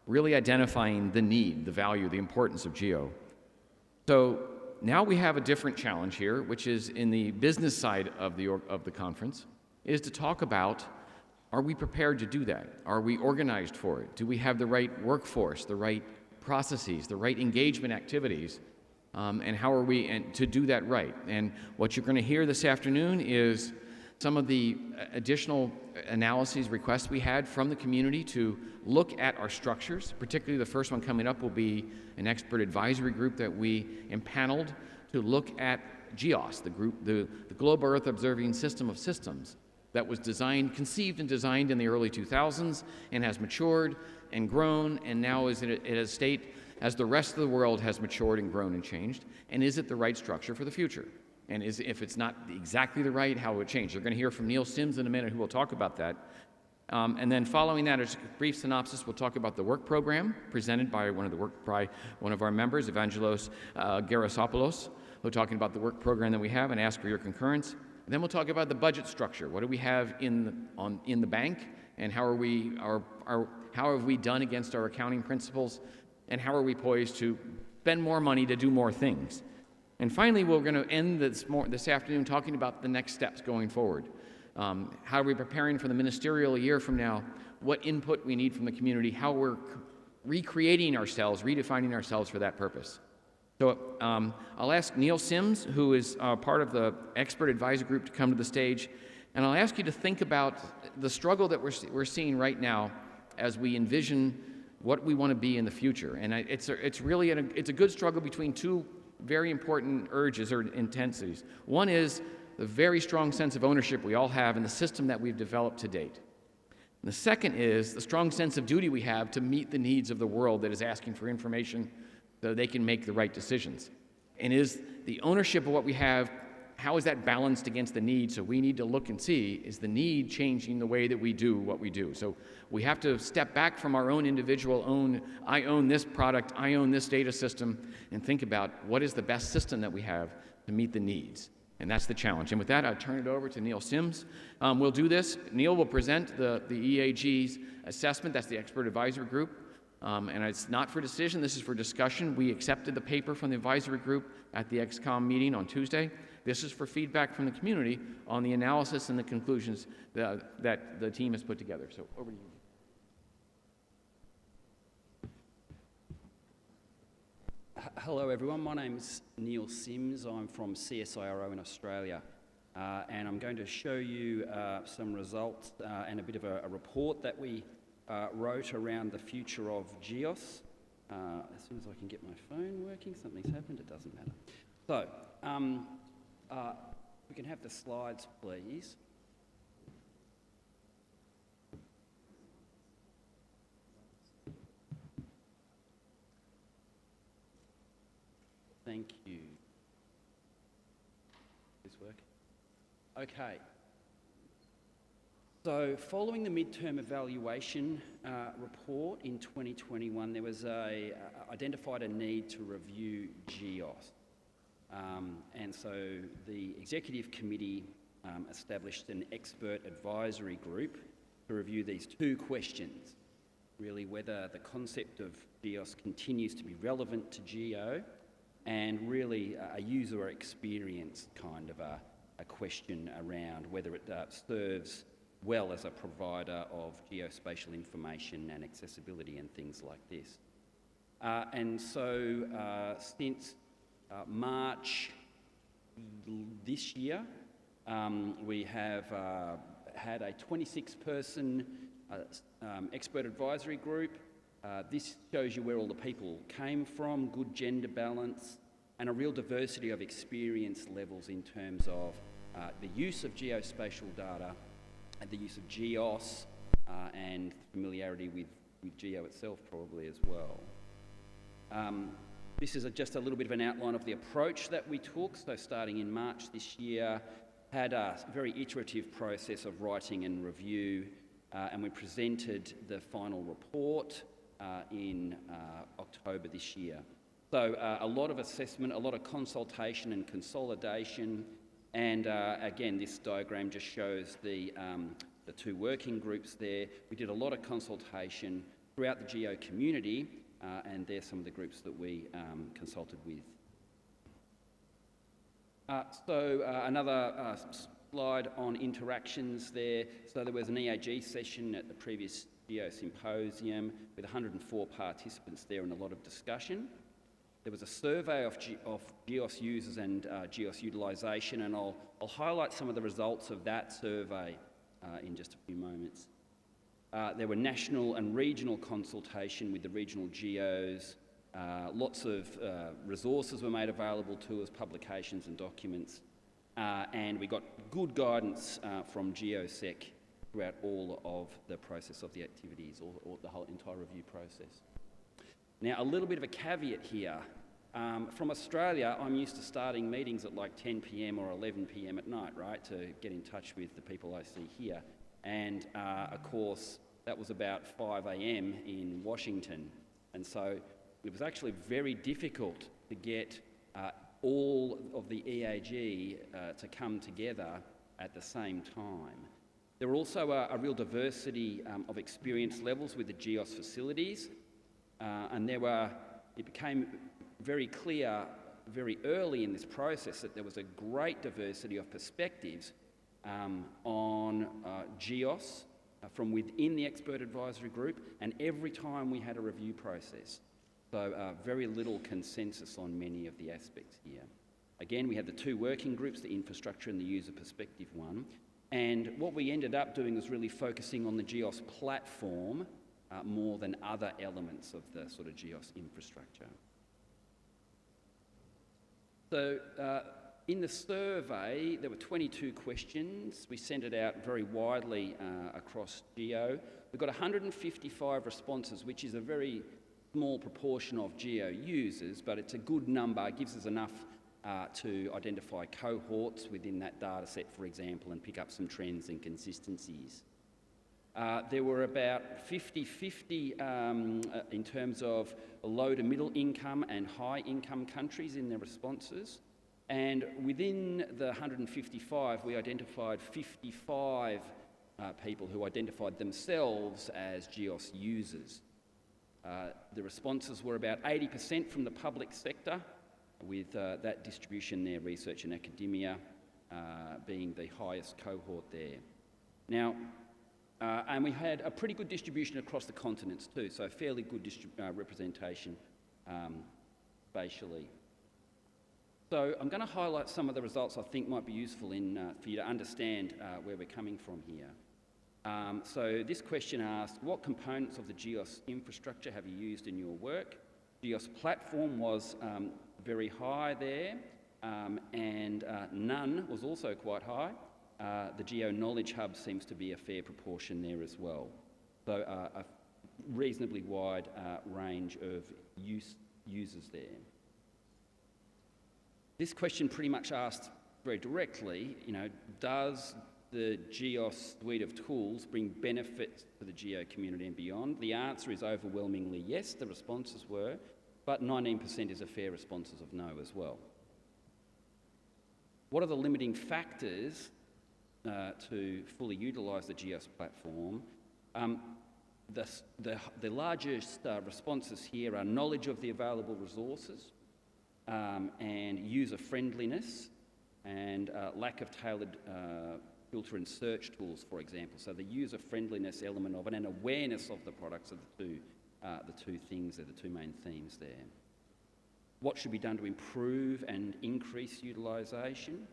really identifying the need, the value, the importance of GEO. So now we have a different challenge here, which is in the business side of the conference, is to talk about, are we prepared to do that? Are we organized for it? Do we have the right workforce, the right processes, the right engagement activities, and how are we to do that right? And what you're going to hear this afternoon is some of the additional analyses, requests we had from the community to look at our structures. Particularly the first one coming up will be an expert advisory group that we empaneled to look at GEOS, the Global Earth Observing System of Systems that was conceived and designed in the early 2000s and has matured and grown and now is in a state as the rest of the world has matured and grown and changed. And is it the right structure for the future? And if it's not exactly the right, how it would change? You're going to hear from Neil Sims in a minute who will talk about that. And then following that, as a brief synopsis, we'll talk about the work program presented by one of our members, Evangelos Gerasopoulos, who's talking about the work program that we have and ask for your concurrence. And then we'll talk about the budget structure. What do we have in the bank, and how have we done against our accounting principles, and how are we poised to spend more money to do more things? And finally, we're going to end this afternoon talking about the next steps going forward. How are we preparing for the ministerial year from now? What input we need from the community? How we're recreating ourselves, redefining ourselves for that purpose. So I'll ask Neil Sims, who is part of the expert advisory group, to come to the stage. And I'll ask you to think about the struggle that we're seeing right now as we envision what we want to be in the future. And it's a good struggle between two very important urges or intensities. One is the very strong sense of ownership we all have in the system that we've developed to date. And the second is the strong sense of duty we have to meet the needs of the world that is asking for information so they can make the right decisions. And is the ownership of what we have, how is that balanced against the need? So we need to look and see, is the need changing the way that we do what we do? So we have to step back from our own individual I own this product, I own this data system, and think about what is the best system that we have to meet the needs. And that's the challenge. And with that, I'll turn it over to Neil Sims. We'll do this. Neil will present the EAG's assessment. That's the expert advisory group. And it's not for decision, this is for discussion. We accepted the paper from the advisory group at the XCOM meeting on Tuesday. This is for feedback from the community on the analysis and the conclusions that the team has put together. So over to you. Hello everyone, my name's Neil Sims. I'm from CSIRO in Australia. And I'm going to show you some results and a bit of a report that we wrote around the future of GEOS. As soon as I can get my phone working, something's happened, it doesn't matter. So, we can have the slides, please. Thank you. Is this working? Okay. So, following the midterm evaluation report in 2021, there was identified a need to review GEOS. And so the executive committee established an expert advisory group to review these two questions, really whether the concept of GEOS continues to be relevant to GEO, and really a user experience kind of a question around whether it serves well as a provider of geospatial information and accessibility and things like this. And so since March this year, we have had a 26-person expert advisory group. This shows you where all the people came from, good gender balance, and a real diversity of experience levels in terms of the use of geospatial data and the use of GEOS and familiarity with GEO itself probably as well. This is just a little bit of an outline of the approach that we took. So starting in March this year, had a very iterative process of writing and review, and we presented the final report in October this year. So a lot of assessment, a lot of consultation and consolidation, and again, this diagram just shows the two working groups there. We did a lot of consultation, throughout the GEO community, and they're some of the groups that we consulted with. Another slide on interactions there. So there was an EAG session at the previous GEO symposium with 104 participants there and a lot of discussion. There was a survey of GEOS users and GEOS utilisation, and I'll highlight some of the results of that survey in just a few moments. There were national and regional consultation with the regional GEOs. Lots of resources were made available to us, publications and documents, and we got good guidance from GeoSec throughout all of the process of the activities, or the whole entire review process. Now, a little bit of a caveat here. From Australia, I'm used to starting meetings at like 10 p.m. or 11 p.m. at night, right, to get in touch with the people I see here. And, of course, that was about 5 a.m. in Washington. And so it was actually very difficult to get all of the EAG to come together at the same time. There were also a real diversity of experience levels with the GEOS facilities, and it became very clear very early in this process that there was a great diversity of perspectives on GEOS from within the expert advisory group, and every time we had a review process. So very little consensus on many of the aspects here. Again, we had the two working groups, the infrastructure and the user perspective one. And what we ended up doing was really focusing on the GEOS platform more than other elements of the sort of GEOS infrastructure. So in the survey, there were 22 questions. We sent it out very widely across GEO. We got 155 responses, which is a very small proportion of GEO users, but it's a good number. It gives us enough to identify cohorts within that data set, for example, and pick up some trends and consistencies. There were about 50-50 in terms of low to middle income and high income countries in their responses. And within the 155, we identified 55 people who identified themselves as GEOS users. The responses were about 80% from the public sector, with that distribution there, research and academia, being the highest cohort there. Now, and we had a pretty good distribution across the continents too, so fairly good representation spatially. So I'm going to highlight some of the results I think might be useful for you to understand where we're coming from here. So this question asked, what components of the GEOS infrastructure have you used in your work? GEOS platform was very high there, and none was also quite high. The GEO Knowledge Hub seems to be a fair proportion there as well. So a reasonably wide range of users there. This question pretty much asked very directly, does the GEOS suite of tools bring benefits to the GEO community and beyond? The answer is overwhelmingly yes, the responses were, but 19% is a fair responses of no as well. What are the limiting factors to fully utilise the GEOS platform? The largest responses here are knowledge of the available resources and user-friendliness and lack of tailored filter and search tools, for example. So the user-friendliness element of it and awareness of the products are the two things, are the two main themes there. What should be done to improve and increase utilisation?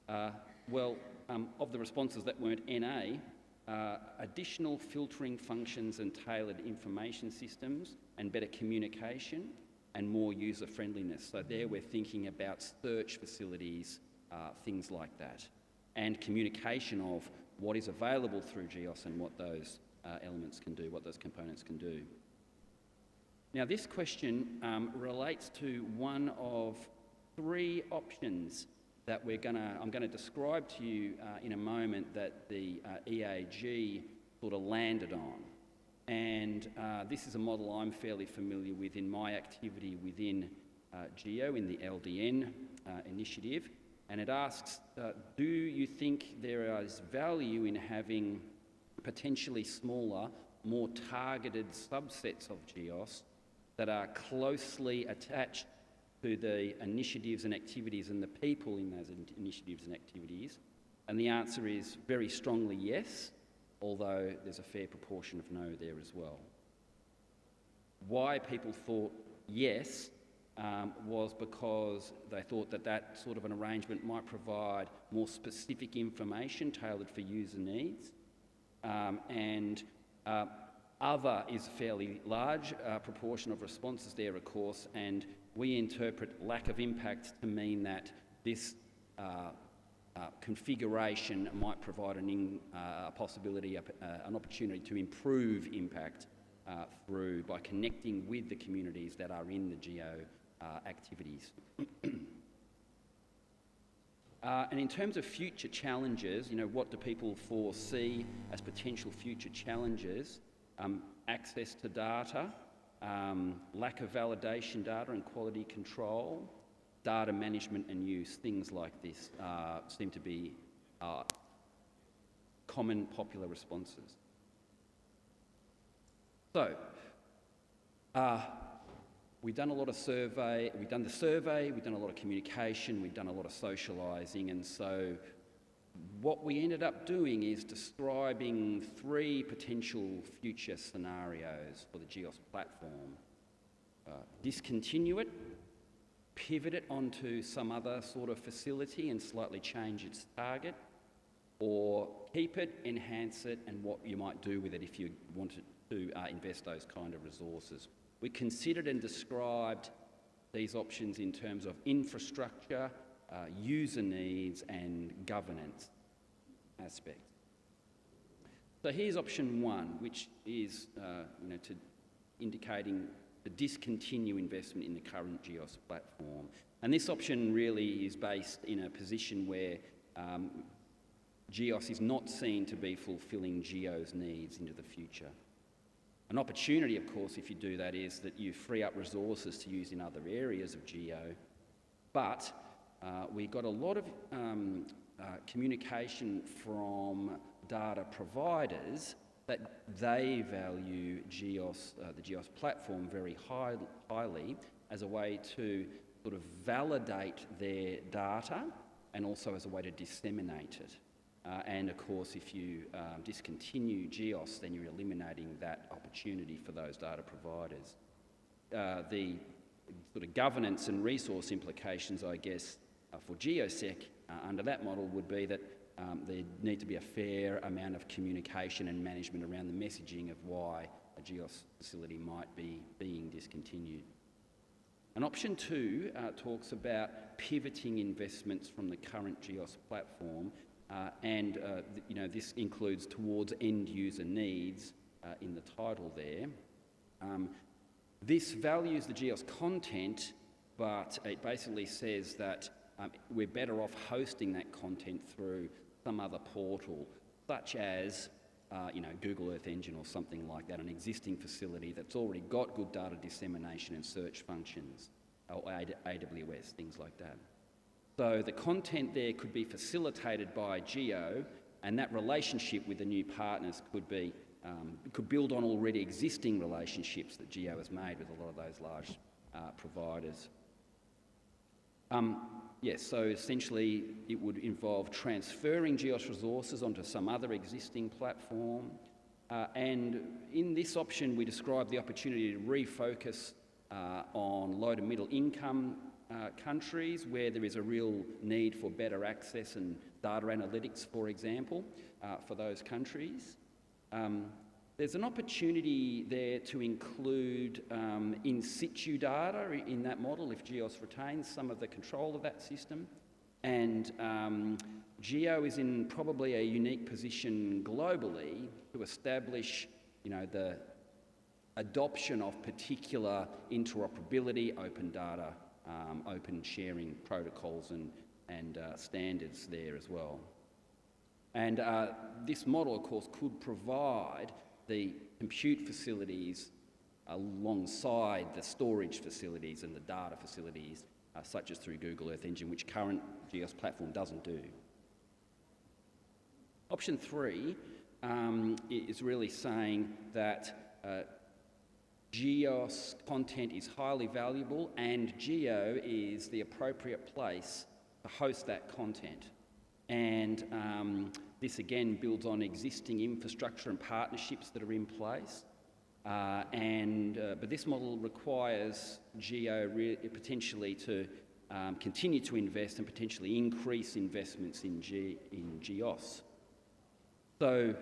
Of the responses that weren't NA, additional filtering functions and tailored information systems and better communication and more user-friendliness. So there we're thinking about search facilities, things like that, and communication of what is available through GEOS and what those elements can do, what those components can do. Now this question relates to one of three options that I'm going to describe to you in a moment that the EAG sort of landed on. And this is a model I'm fairly familiar with in my activity within GEO in the LDN initiative. And it asks, do you think there is value in having potentially smaller, more targeted subsets of GEOS that are closely attached to the initiatives and activities and the people in those initiatives and activities? And the answer is very strongly yes, although there's a fair proportion of no there as well. Why people thought yes was because they thought that that sort of an arrangement might provide more specific information tailored for user needs, and other is a fairly large proportion of responses there, of course, and we interpret lack of impact to mean that this configuration might provide a possibility, an opportunity to improve impact by connecting with the communities that are in the GEO activities. And in terms of future challenges, what do people foresee as potential future challenges? Access to data, lack of validation data and quality control, data management and use, things like this seem to be common popular responses. So, we've done a lot of survey, we've done a lot of communication, we've done a lot of socialising, and so what we ended up doing is describing 3 potential future scenarios for the GEOS platform. Discontinue it, pivot it onto some other sort of facility and slightly change its target, or keep it, enhance it, and what you might do with it if you wanted to invest those kind of resources. We considered and described these options in terms of infrastructure, user needs, and governance aspects. So here's option 1, which is indicating to discontinue investment in the current GEOS platform. And this option really is based in a position where GEOS is not seen to be fulfilling GEO's needs into the future. An opportunity, of course, if you do that, is that you free up resources to use in other areas of GEO, but we got a lot of communication from data providers that they value GEOS, the GEOS platform, very highly as a way to sort of validate their data and also as a way to disseminate it. And of course, if you discontinue GEOS, then you're eliminating that opportunity for those data providers. The sort of governance and resource implications, I guess, for GeoSec under that model would be that there need to be a fair amount of communication and management around the messaging of why a GEOS facility might be being discontinued. And option 2 talks about pivoting investments from the current GEOS platform, and this includes towards end user needs in the title there. This values the GEOS content, but it basically says that we're better off hosting that content through some other portal, such as Google Earth Engine or something like that, an existing facility that's already got good data dissemination and search functions, or AWS, things like that. So the content there could be facilitated by GEO, and that relationship with the new partners could build on already existing relationships that GEO has made with a lot of those large providers. Yes, so essentially it would involve transferring GEOS resources onto some other existing platform, and in this option we describe the opportunity to refocus on low to middle income countries where there is a real need for better access and data analytics, for example, for those countries. There's an opportunity there to include in situ data in that model if GEOS retains some of the control of that system. And GEO is in probably a unique position globally to establish, the adoption of particular interoperability, open data, open sharing protocols and standards there as well. And this model, of course, could provide the compute facilities alongside the storage facilities and the data facilities, such as through Google Earth Engine, which current GEOS platform doesn't do. Option 3 is really saying that GEOS content is highly valuable and GEO is the appropriate place to host that content. And this again builds on existing infrastructure and partnerships that are in place. But this model requires GEO potentially to continue to invest and potentially increase investments in GEOS. So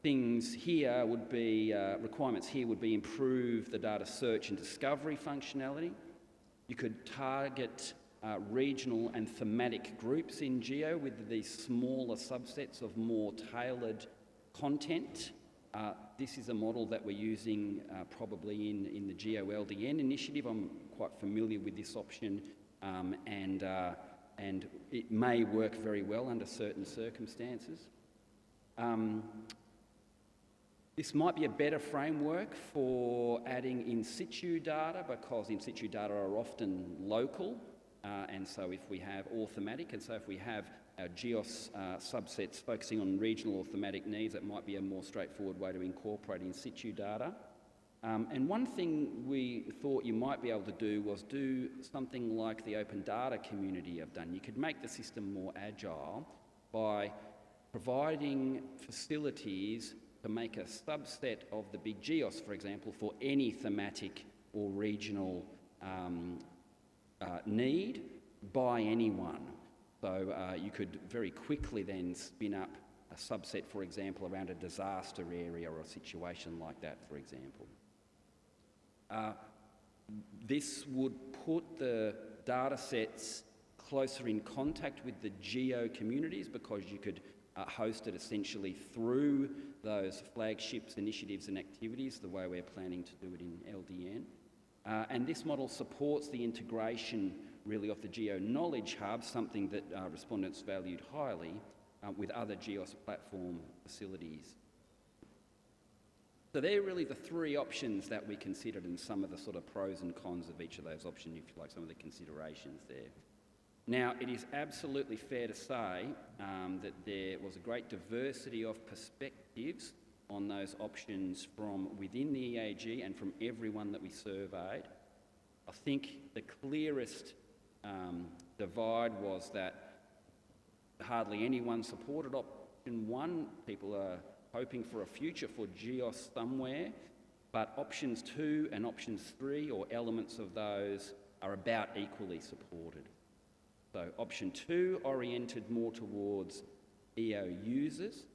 things here would be, requirements here would be improve the data search and discovery functionality. You could target regional and thematic groups in GEO with these smaller subsets of more tailored content. This is a model that we're using probably in the GEO-LDN initiative. I'm quite familiar with this option and it may work very well under certain circumstances. This might be a better framework for adding in situ data because in situ data are often local and so if we have or thematic, and so if we have our GEOS subsets focusing on regional or thematic needs, it might be a more straightforward way to incorporate in situ data. And one thing we thought you might be able to do was do something like the open data community have done. You could make the system more agile by providing facilities to make a subset of the big GEOS, for example, for any thematic or regional need by anyone. So you could very quickly then spin up a subset, for example, around a disaster area or a situation like that, for example. This would put the data sets closer in contact with the GEO communities because you could host it essentially through those flagships, initiatives and activities, the way we're planning to do it in LDN. And this model supports the integration really of the GEO Knowledge Hub, something that respondents valued highly, with other GEOS platform facilities. So they're really the three options that we considered and some of the sort of pros and cons of each of those options, if you like, some of the considerations there. Now, it is absolutely fair to say that there was a great diversity of perspectives on those options from within the EAG and from everyone that we surveyed. I think the clearest divide was that hardly anyone supported option one. People are hoping for a future for GEOS somewhere, but options 2 and options 3, or elements of those, are about equally supported. So option 2 oriented more towards EO users,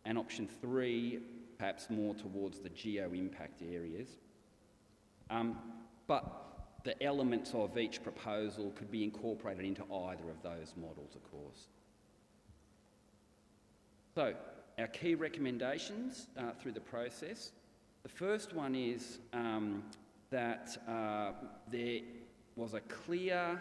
and option 3 perhaps more towards the GEO impact areas. But the elements of each proposal could be incorporated into either of those models, of course. So our key recommendations through the process. The first one is that there was a clear,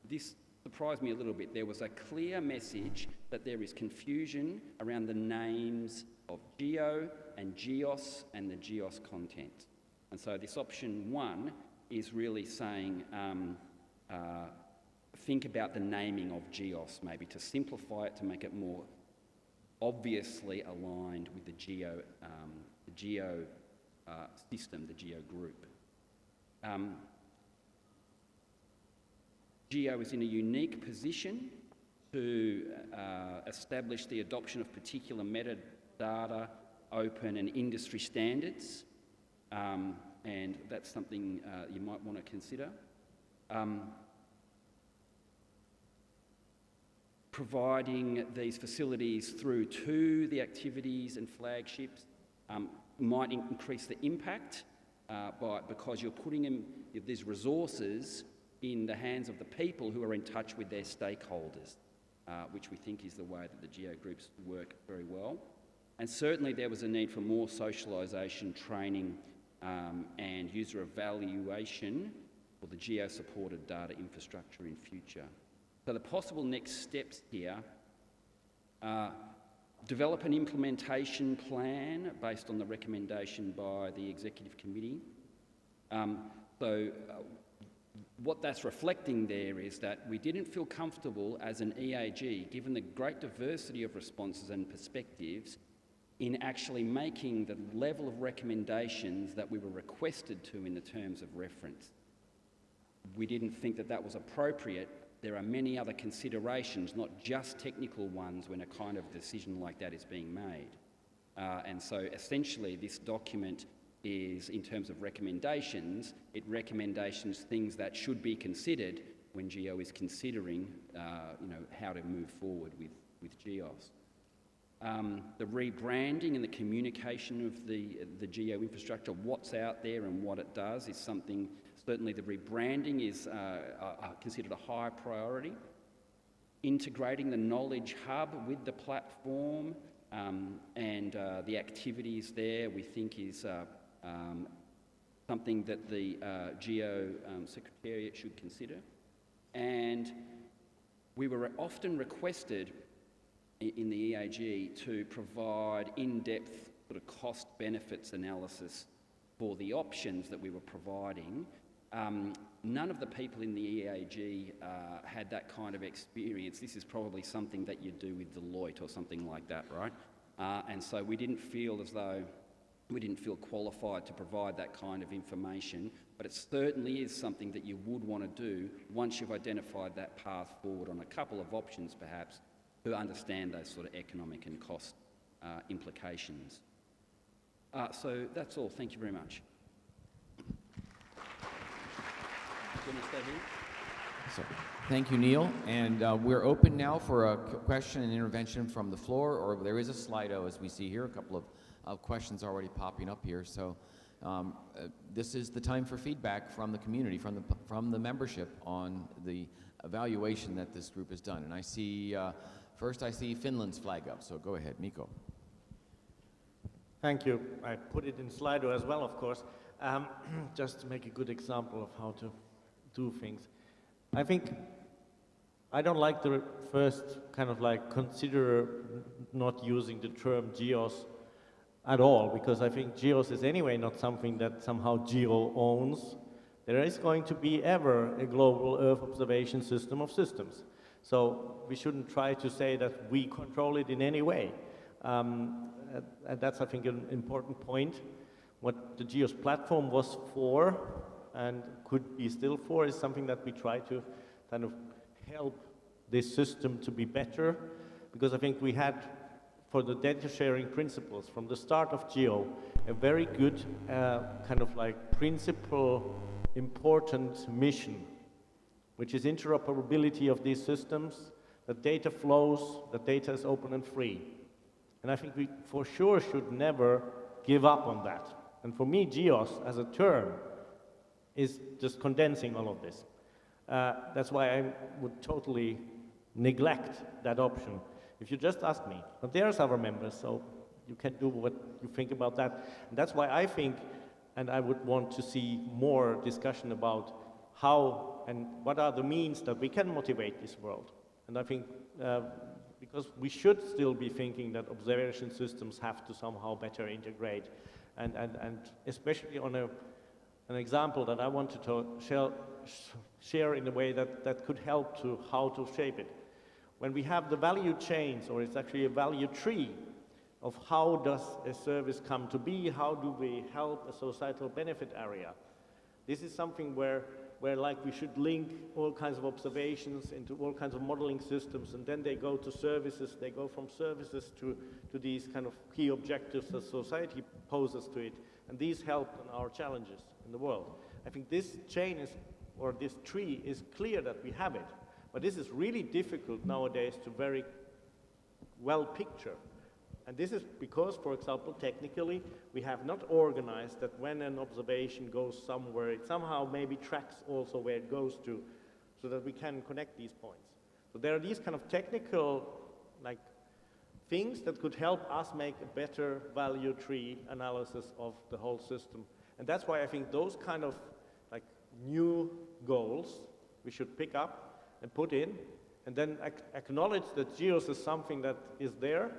this surprised me a little bit, there was a clear message that there is confusion around the names of GEO and GEOS and the GEOS content. And so this option 1 is really saying think about the naming of GEOS, maybe to simplify it, to make it more obviously aligned with the GEO system, the GEO group. GEO is in a unique position to establish the adoption of particular metadata, open and industry standards, and that's something you might want to consider. Providing these facilities through to the activities and flagships might increase the impact because you're putting these resources in the hands of the people who are in touch with their stakeholders, which we think is the way that the GEO groups work very well. And certainly there was a need for more socialisation, training and user evaluation for the GEO-supported data infrastructure in future. So the possible next steps here are develop an implementation plan based on the recommendation by the Executive Committee. What that's reflecting there is that we didn't feel comfortable as an EAG, given the great diversity of responses and perspectives, in actually making the level of recommendations that we were requested to in the terms of reference. We didn't think that that was appropriate. There are many other considerations, not just technical ones, when a kind of decision like that is being made. And so essentially this document is, in terms of recommendations, it recommendations things that should be considered when GEO is considering how to move forward with GEOS. The rebranding and the communication of the GEO infrastructure, what's out there and what it does, is something, certainly the rebranding is considered a high priority. Integrating the knowledge hub with the platform and the activities there, we think is something that the GEO Secretariat should consider. And we were often requested in the EAG to provide in-depth sort of cost benefits analysis for the options that we were providing. None of the people in the EAG had that kind of experience. This is probably something that you do with Deloitte or something like that, right? And so we didn't feel qualified to provide that kind of information, but it certainly is something that you would want to do once you've identified that path forward on a couple of options perhaps, to understand those sort of economic and cost implications. So that's all. Thank you very much. So, thank you, Neil. And we're open now for a question and intervention from the floor, or there is a Slido, as we see here, a couple of questions already popping up here. So this is the time for feedback from the community, from the membership on the evaluation that this group has done. And I see, first I see Finland's flag up, so go ahead, Mikko. Thank you. I put it in Slido as well, of course, just to make a good example of how to do things. I think I don't like the first kind of like consider not using the term GEOS at all, because I think GEOS is anyway not something that somehow GEO owns. There is going to be ever a global Earth observation system of systems. So we shouldn't try to say that we control it in any way. And that's, I think, an important point. What the GEOS platform was for and could be still for is something that we try to kind of help this system to be better, because I think we had, for the data sharing principles from the start of GEO, a very good kind of like principle important mission, which is interoperability of these systems, that data flows, that data is open and free. And I think we for sure should never give up on that. And for me, GEOS as a term is just condensing all of this. That's why I would totally neglect that option. If you just ask me, but there's our members, so you can do what you think about that. And that's why I think, and I would want to see more discussion about how and what are the means that we can motivate this world. And I think, because we should still be thinking that observation systems have to somehow better integrate, and especially on an example that I wanted to share in a way that could help to how to shape it. When we have the value chains, or it's actually a value tree of how does a service come to be, how do we help a societal benefit area. This is something where like we should link all kinds of observations into all kinds of modeling systems, and then they go to services, they go from services to these kind of key objectives that society poses to it, and these help on our challenges in the world. I think this chain is, or this tree is clear that we have it, but this is really difficult nowadays to very well picture. And this is because, for example, technically, we have not organized that when an observation goes somewhere, it somehow maybe tracks also where it goes to, so that we can connect these points. So there are these kind of technical, like, things that could help us make a better value tree analysis of the whole system. And that's why I think those kind of, like, new goals we should pick up and put in, and then acknowledge that GEOS is something that is there.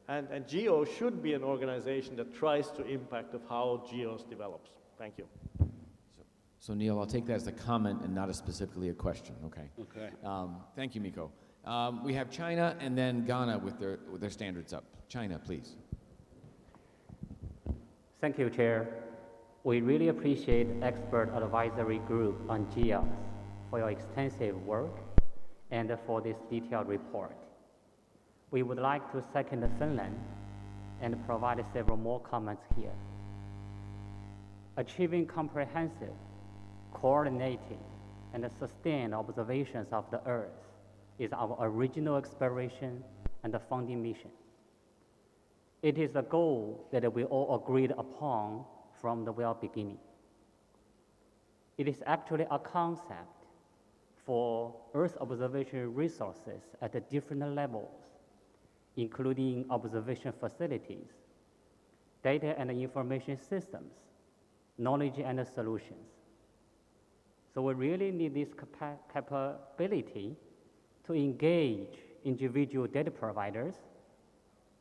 And GEO should be an organization that tries to impact of how GEOS develops. Thank you. So Neil, I'll take that as a comment and not specifically a question, okay? Okay. Thank you, Mikko. We have China and then Ghana with their standards up. China, please. Thank you, Chair. We really appreciate Expert Advisory Group on GEOs for your extensive work and for this detailed report. We would like to second Finland and provide several more comments here. Achieving comprehensive, coordinated, and sustained observations of the Earth is our original exploration and the founding mission. It is a goal that we all agreed upon from the very beginning. It is actually a concept for Earth observation resources at the different levels, including observation facilities, data and information systems, knowledge and solutions. So we really need this capability to engage individual data providers,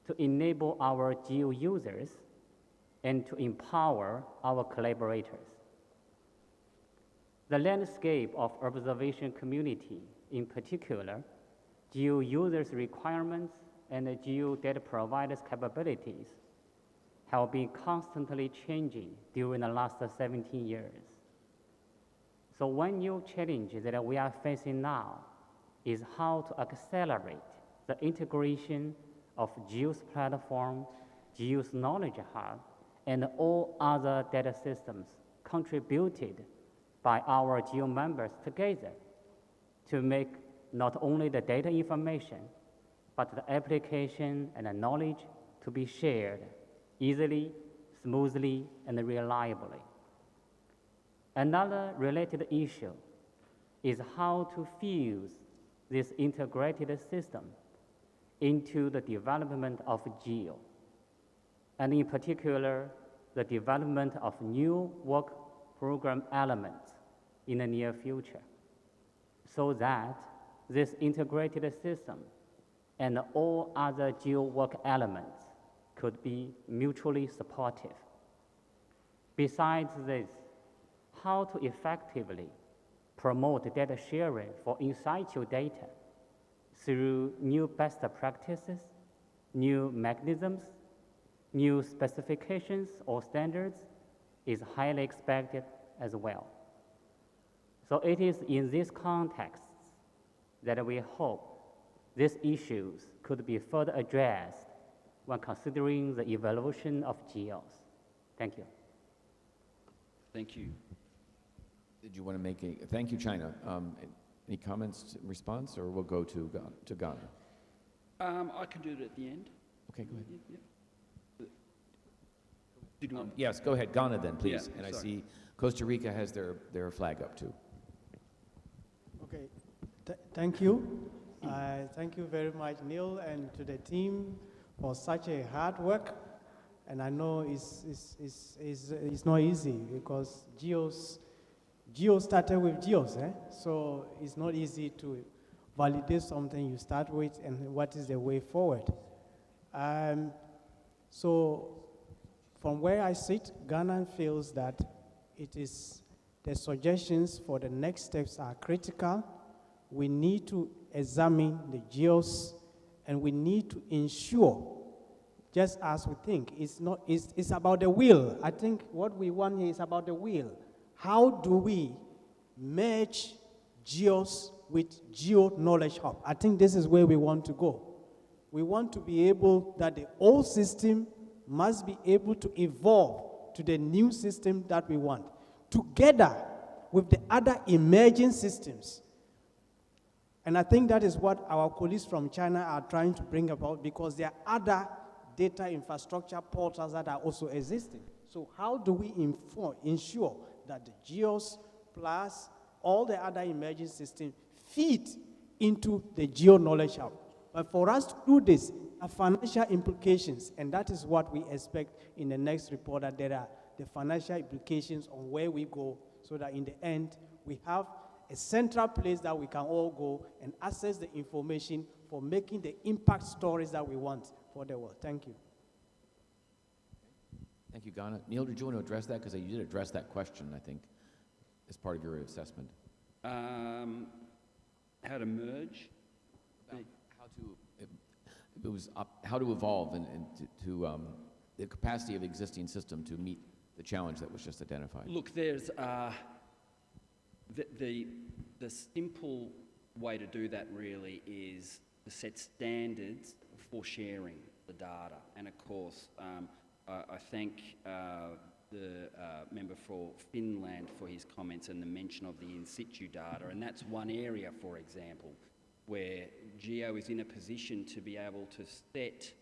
to enable our GEO users, and to empower our collaborators. The landscape of observation community, in particular, GEO users' requirements and the GEO data providers' capabilities have been constantly changing during the last 17 years. So one new challenge that we are facing now is how to accelerate the integration of GEO's platform, GEO's knowledge hub, and all other data systems contributed by our GEO members together to make not only the data information, but the application and the knowledge to be shared easily, smoothly, and reliably. Another related issue is how to fuse this integrated system into the development of GEO, and in particular, the development of new work program elements in the near future, so that this integrated system and all other GEO work elements could be mutually supportive. Besides this, how to effectively promote data sharing for in-situ data through new best practices, new mechanisms, new specifications or standards is highly expected as well. So it is in these contexts that we hope these issues could be further addressed when considering the evolution of GEOs. Thank you. Thank you. Did you want to make a, thank you, China. Any comments in response, or we'll go to Ghana? I can do it at the end. Okay, go ahead. Yep. Did you want? Yes, go ahead, Ghana then, please. Yeah, and sorry. I see Costa Rica has their flag up too. Okay, thank you. Thank you very much, Neil, and to the team for such a hard work. And I know it's not easy because GEO started with GEOs, so it's not easy to validate something you start with and what is the way forward. So from where I sit, Ghana feels that it is the suggestions for the next steps are critical. We need to examine the GEOs, and we need to ensure, just as we think, it's about the will. I think what we want here is about the will. How do we merge GEOs with GEO Knowledge Hub? I think this is where we want to go. We want to be able, that the old system must be able to evolve to the new system that we want, together with the other emerging systems. And I think that is what our colleagues from China are trying to bring about, because there are other data infrastructure portals that are also existing. So how do we ensure that the GEOs plus all the other emerging systems fit into the GEO Knowledge Hub? But for us to do this, are financial implications, and that is what we expect in the next report, that there are the financial implications on where we go, so that in the end, we have a central place that we can all go and access the information for making the impact stories that we want for the world. Thank you. Thank you, Ghana. Neil, did you want to address that? Because you did address that question, I think, as part of your assessment. How to merge? How to, how to evolve and the capacity of the existing system to meet the challenge that was just identified? Look, there's the simple way to do that really is to set standards for sharing the data. And of course, I thank the member for Finland for his comments and the mention of the in situ data. And that's one area, for example, where GEO is in a position to be able to set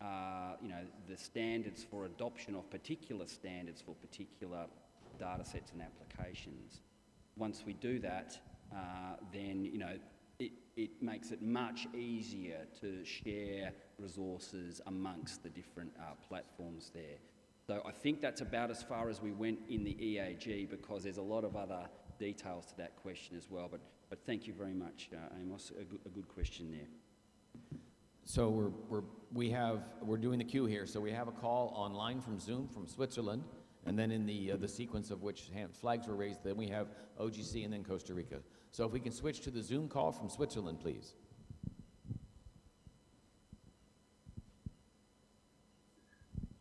the standards for adoption of particular standards for particular data sets and applications. Once we do that, then it makes it much easier to share resources amongst the different platforms there. So I think that's about as far as we went in the EAG, because there's a lot of other details to that question as well. But thank you very much, Amos. A good question there. So we're doing the queue here. So we have a call online from Zoom from Switzerland, and then in the sequence of which flags were raised, then we have OGC and then Costa Rica. So if we can switch to the Zoom call from Switzerland, please.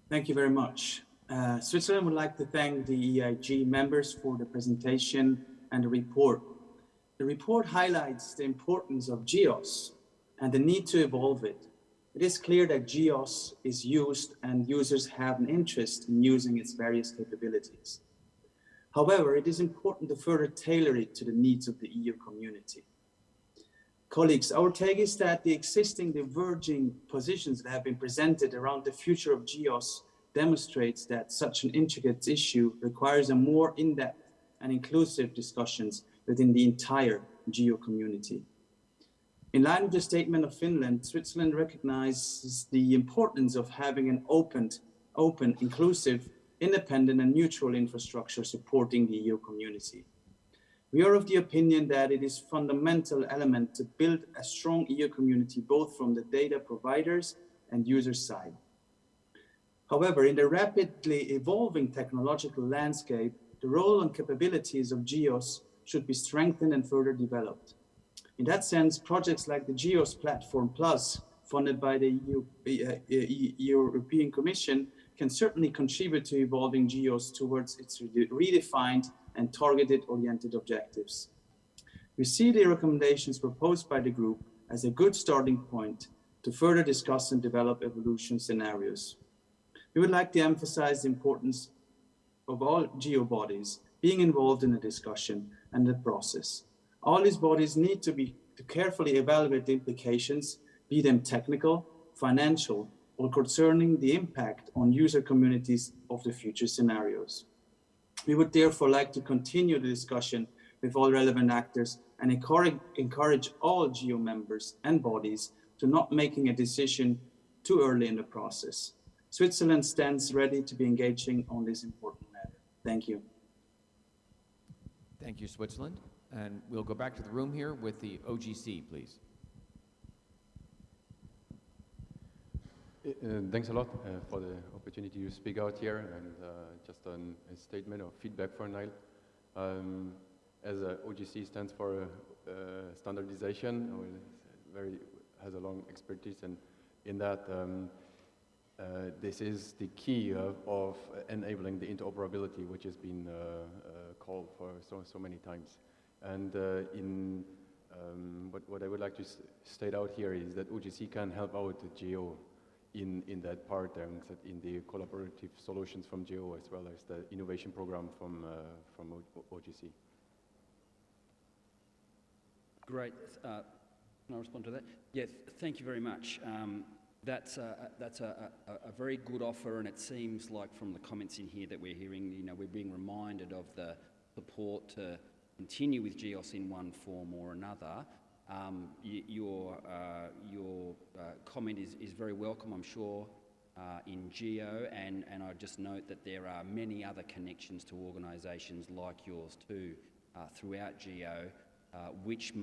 Thank you very much. Switzerland would like to thank the EIG members for the presentation and the report. The report highlights the importance of GEOS and the need to evolve it. It is clear that GEOS is used and users have an interest in using its various capabilities. However, it is important to further tailor it to the needs of the EU community. Colleagues, our take is that the existing diverging positions that have been presented around the future of GEOS demonstrates that such an intricate issue requires a more in-depth and inclusive discussions within the entire GEO community. In line with the statement of Finland, Switzerland recognizes the importance of having an open, inclusive, independent and neutral infrastructure supporting the EU community. We are of the opinion that it is a fundamental element to build a strong EU community, both from the data providers and user side. However, in the rapidly evolving technological landscape, the role and capabilities of GEOS should be strengthened and further developed. In that sense, projects like the GEOS Platform Plus, funded by the European Commission, can certainly contribute to evolving GEOS towards its redefined and targeted oriented objectives. We see the recommendations proposed by the group as a good starting point to further discuss and develop evolution scenarios. We would like to emphasize the importance of all GEO bodies being involved in the discussion and the process. All these bodies need to carefully evaluate the implications, be them technical, financial, or concerning the impact on user communities of the future scenarios. We would therefore like to continue the discussion with all relevant actors and encourage all GEO members and bodies to not making a decision too early in the process. Switzerland stands ready to be engaging on this important matter. Thank you. Thank you, Switzerland. And we'll go back to the room here with the OGC, please. Thanks a lot for the opportunity to speak out here, and just a statement of feedback for Niall. As OGC stands for standardization, has a long expertise, and in that this is the key of enabling the interoperability, which has been called for so many times. And what I would like to state out here is that OGC can help out the GEO in that part, and in the collaborative solutions from GEO, as well as the innovation program from OGC. Great. Can I respond to that? Yes, thank you very much. That's a very good offer, and it seems like from the comments in here that we're hearing, we're being reminded of the support to continue with GEOS in one form or another. Your comment is very welcome, I'm sure, in GEO, and I just note that there are many other connections to organisations like yours too throughout GEO, which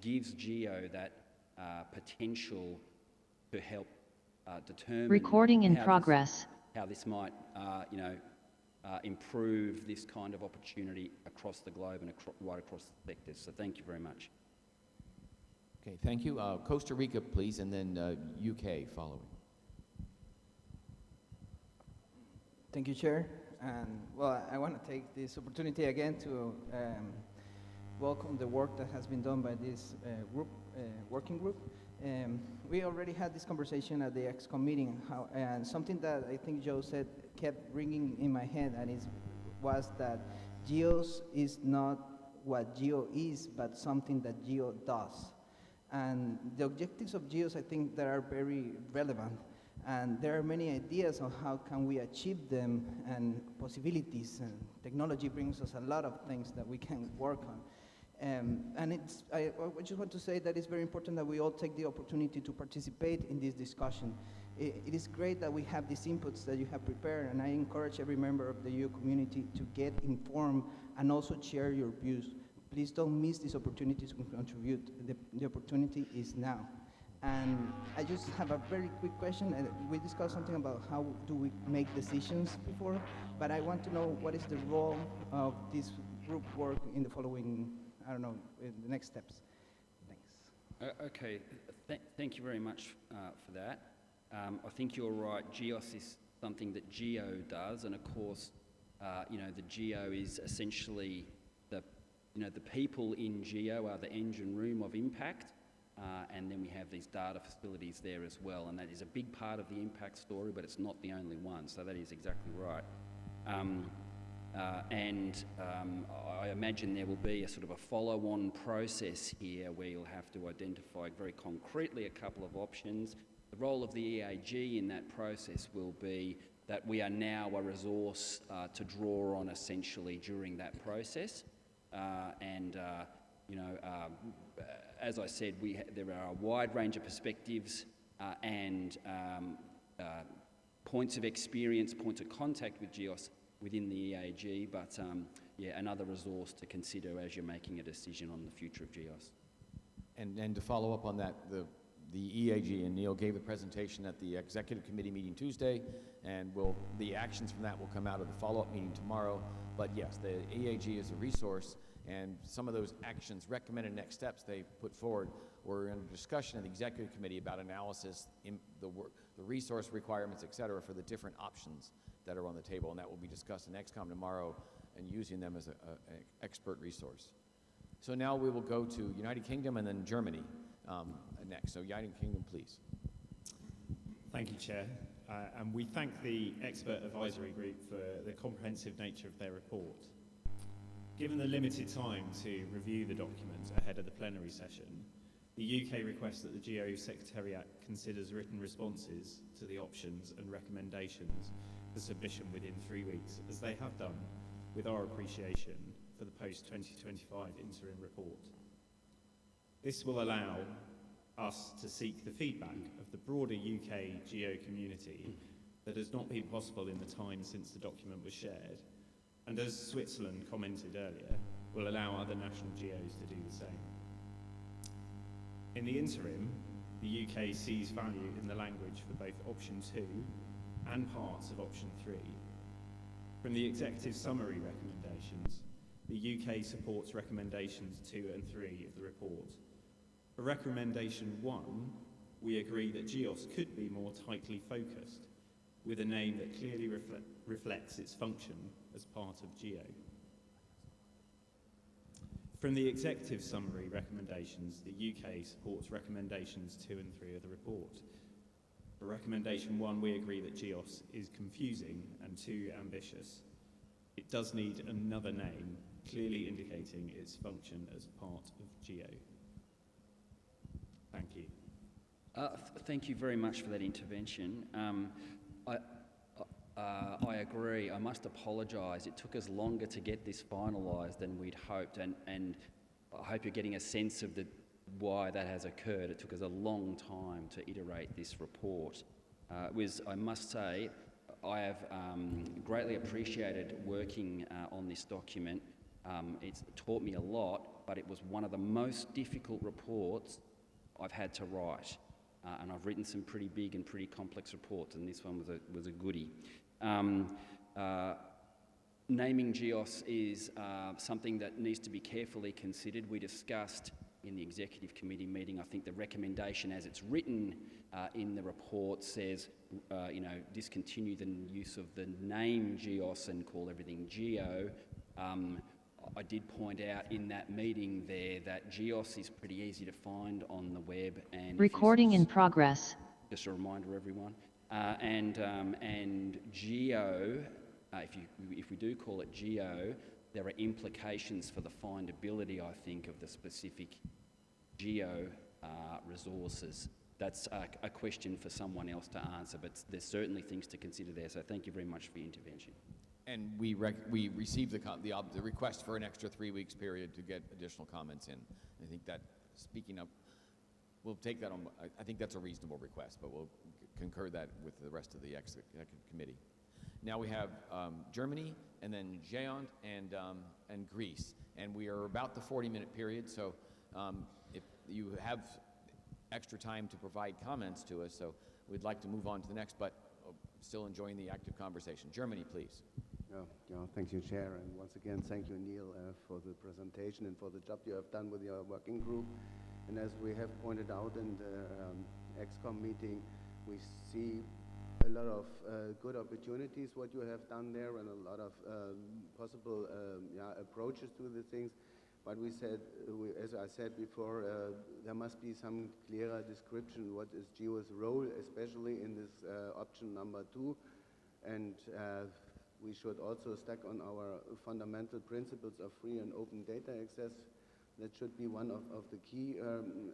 gives GEO that potential to help determine recording in progress how this might improve this kind of opportunity across the globe and right across the sectors. So thank you very much. Okay, thank you. Costa Rica, please, and then UK following. Thank you, Chair. And well, I want to take this opportunity again to welcome the work that has been done by this working group. We already had this conversation at the ExCom meeting, and something that I think Joe said kept ringing in my head, and was that GEOS is not what GEO is, but something that GEO does. And the objectives of GEOS, I think, that are very relevant. And there are many ideas on how can we achieve them, and possibilities, and technology brings us a lot of things that we can work on. And I just want to say that it's very important that we all take the opportunity to participate in this discussion. It is great that we have these inputs that you have prepared, and I encourage every member of the EU community to get informed and also share your views. Please don't miss this opportunity to contribute. The opportunity is now. And I just have a very quick question. We discussed something about how do we make decisions before, but I want to know what is the role of this group work in the following, I don't know, in the next steps. Thanks. Okay, thank you very much for that. I think you're right. GEOS is something that GEO does, and of course, the GEO is essentially the people in GEO are the engine room of impact. And then we have these data facilities there as well, and that is a big part of the impact story, but it's not the only one, so that is exactly right. I imagine there will be a sort of a follow-on process here where you'll have to identify very concretely a couple of options. The role of the EAG in that process will be that we are now a resource to draw on essentially during that process, as I said, there are a wide range of perspectives and points of experience, points of contact with GEOS within the EAG, but another resource to consider as you're making a decision on the future of GEOS. And to follow up on that, the EAG, and Neil gave the presentation at the Executive Committee meeting Tuesday, and the actions from that will come out of the follow-up meeting tomorrow. But yes, the EAG is a resource, and some of those actions, recommended next steps they put forward, were in a discussion at the Executive Committee about analysis, in the resource requirements, et cetera, for the different options that are on the table, and that will be discussed in ExCom tomorrow, and using them as an expert resource. So now we will go to United Kingdom and then Germany next. So United Kingdom, please. Thank you, Chair. And we thank the Expert Advisory Group for the comprehensive nature of their report. Given the limited time to review the document ahead of the plenary session, the UK requests that the GEO Secretariat considers written responses to the options and recommendations for submission within 3 weeks, as they have done, with our appreciation for the post-2025 interim report. This will allow us to seek the feedback of the broader UK GEO community that has not been possible in the time since the document was shared, and as Switzerland commented earlier, will allow other national GEOs to do the same. In the interim, the UK sees value in the language for both option 2 and parts of option 3. From the executive summary recommendations, the UK supports recommendations 2 and 3 of the report. For recommendation 1, we agree that GEOS could be more tightly focused, with a name that clearly reflects its function as part of GEO. From the executive summary recommendations, the UK supports recommendations 2 and 3 of the report. For recommendation 1, we agree that GEOS is confusing and too ambitious. It does need another name, clearly indicating its function as part of GEO. Thank you. Thank you very much for that intervention. I agree. I must apologise. It took us longer to get this finalised than we'd hoped, and I hope you're getting a sense of why that has occurred. It took us a long time to iterate this report. I must say, I have greatly appreciated working on this document. It's taught me a lot, but it was one of the most difficult reports I've had to write. And I've written some pretty big and pretty complex reports, and this one was a goodie. Naming GEOS is something that needs to be carefully considered. We discussed in the executive committee meeting. I think the recommendation as it's written in the report says, discontinue the use of the name GEOS and call everything GEO. I did point out in that meeting there that GEOS is pretty easy to find on the web. And recording in progress. Just a reminder, everyone. And GEO, if we do call it GEO, there are implications for the findability, I think, of the specific GEO resources. That's a question for someone else to answer, but there's certainly things to consider there. So thank you very much for your intervention. And we received the request for an extra 3 weeks period to get additional comments in. I think that, speaking up, we'll take that on. I think that's a reasonable request, but we'll concur that with the rest of the executive committee. Now we have Germany, and then GEO and Greece, and we are about the 40-minute period. So if you have extra time to provide comments to us, so we'd like to move on to the next, but still enjoying the active conversation. Germany, please. Thank you, Chair, and once again, thank you, Neil, for the presentation and for the job you have done with your working group. And as we have pointed out in the ExCom meeting, we see a lot of good opportunities, what you have done there, and a lot of possible approaches to the things. But we said, as I said before, there must be some clearer description what is GEO's role, especially in this option number 2. And we should also stack on our fundamental principles of free and open data access. That should be one of the key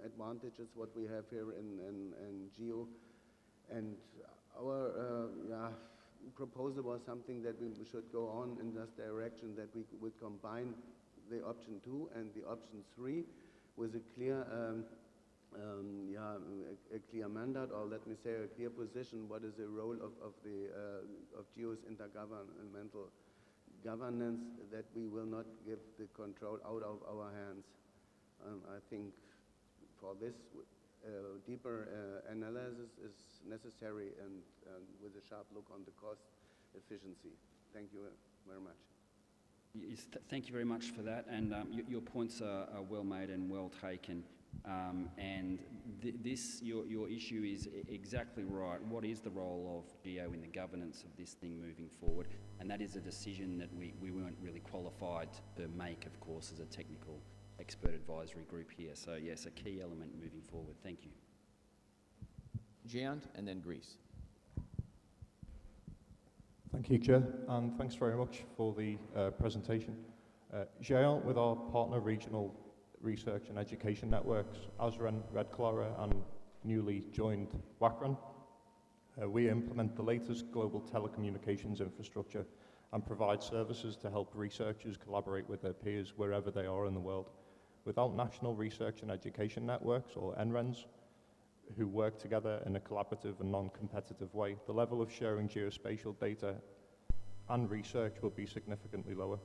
advantages what we have here in GEO. And our proposal was something that we should go on in this direction, that we would combine the option 2 and the option 3 with a clear a clear mandate, or let me say a clear position, what is the role of GEO's intergovernmental governance, that we will not give the control out of our hands. I think for this deeper analysis is necessary, and with a sharp look on the cost efficiency. Thank you very much. Yes, thank you very much for that, and your points are well made and well taken. And your issue is exactly right. What is the role of GEO in the governance of this thing moving forward? And that is a decision that we weren't really qualified to make, of course, as a technical expert advisory group here. So yes, a key element moving forward. Thank you. GEO and then Greece. Thank you, Chair, and thanks very much for the presentation. GEO, with our partner regional research and education networks, ASREN, Red Clara, and newly joined WACRAN, we implement the latest global telecommunications infrastructure and provide services to help researchers collaborate with their peers wherever they are in the world. Without national research and education networks, or NRENs, who work together in a collaborative and non-competitive way, the level of sharing geospatial data and research will be significantly lower.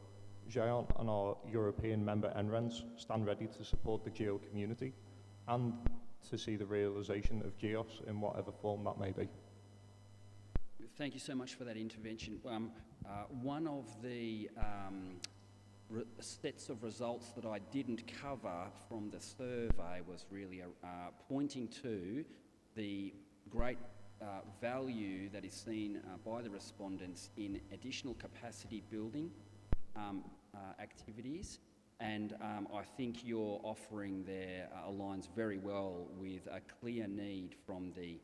GEO and our European member NRENs stand ready to support the GEO community and to see the realization of GEOS in whatever form that may be. Thank you so much for that intervention. One of the sets of results that I didn't cover from the survey was really pointing to the great value that is seen by the respondents in additional capacity building activities, and I think your offering there aligns very well with a clear need from the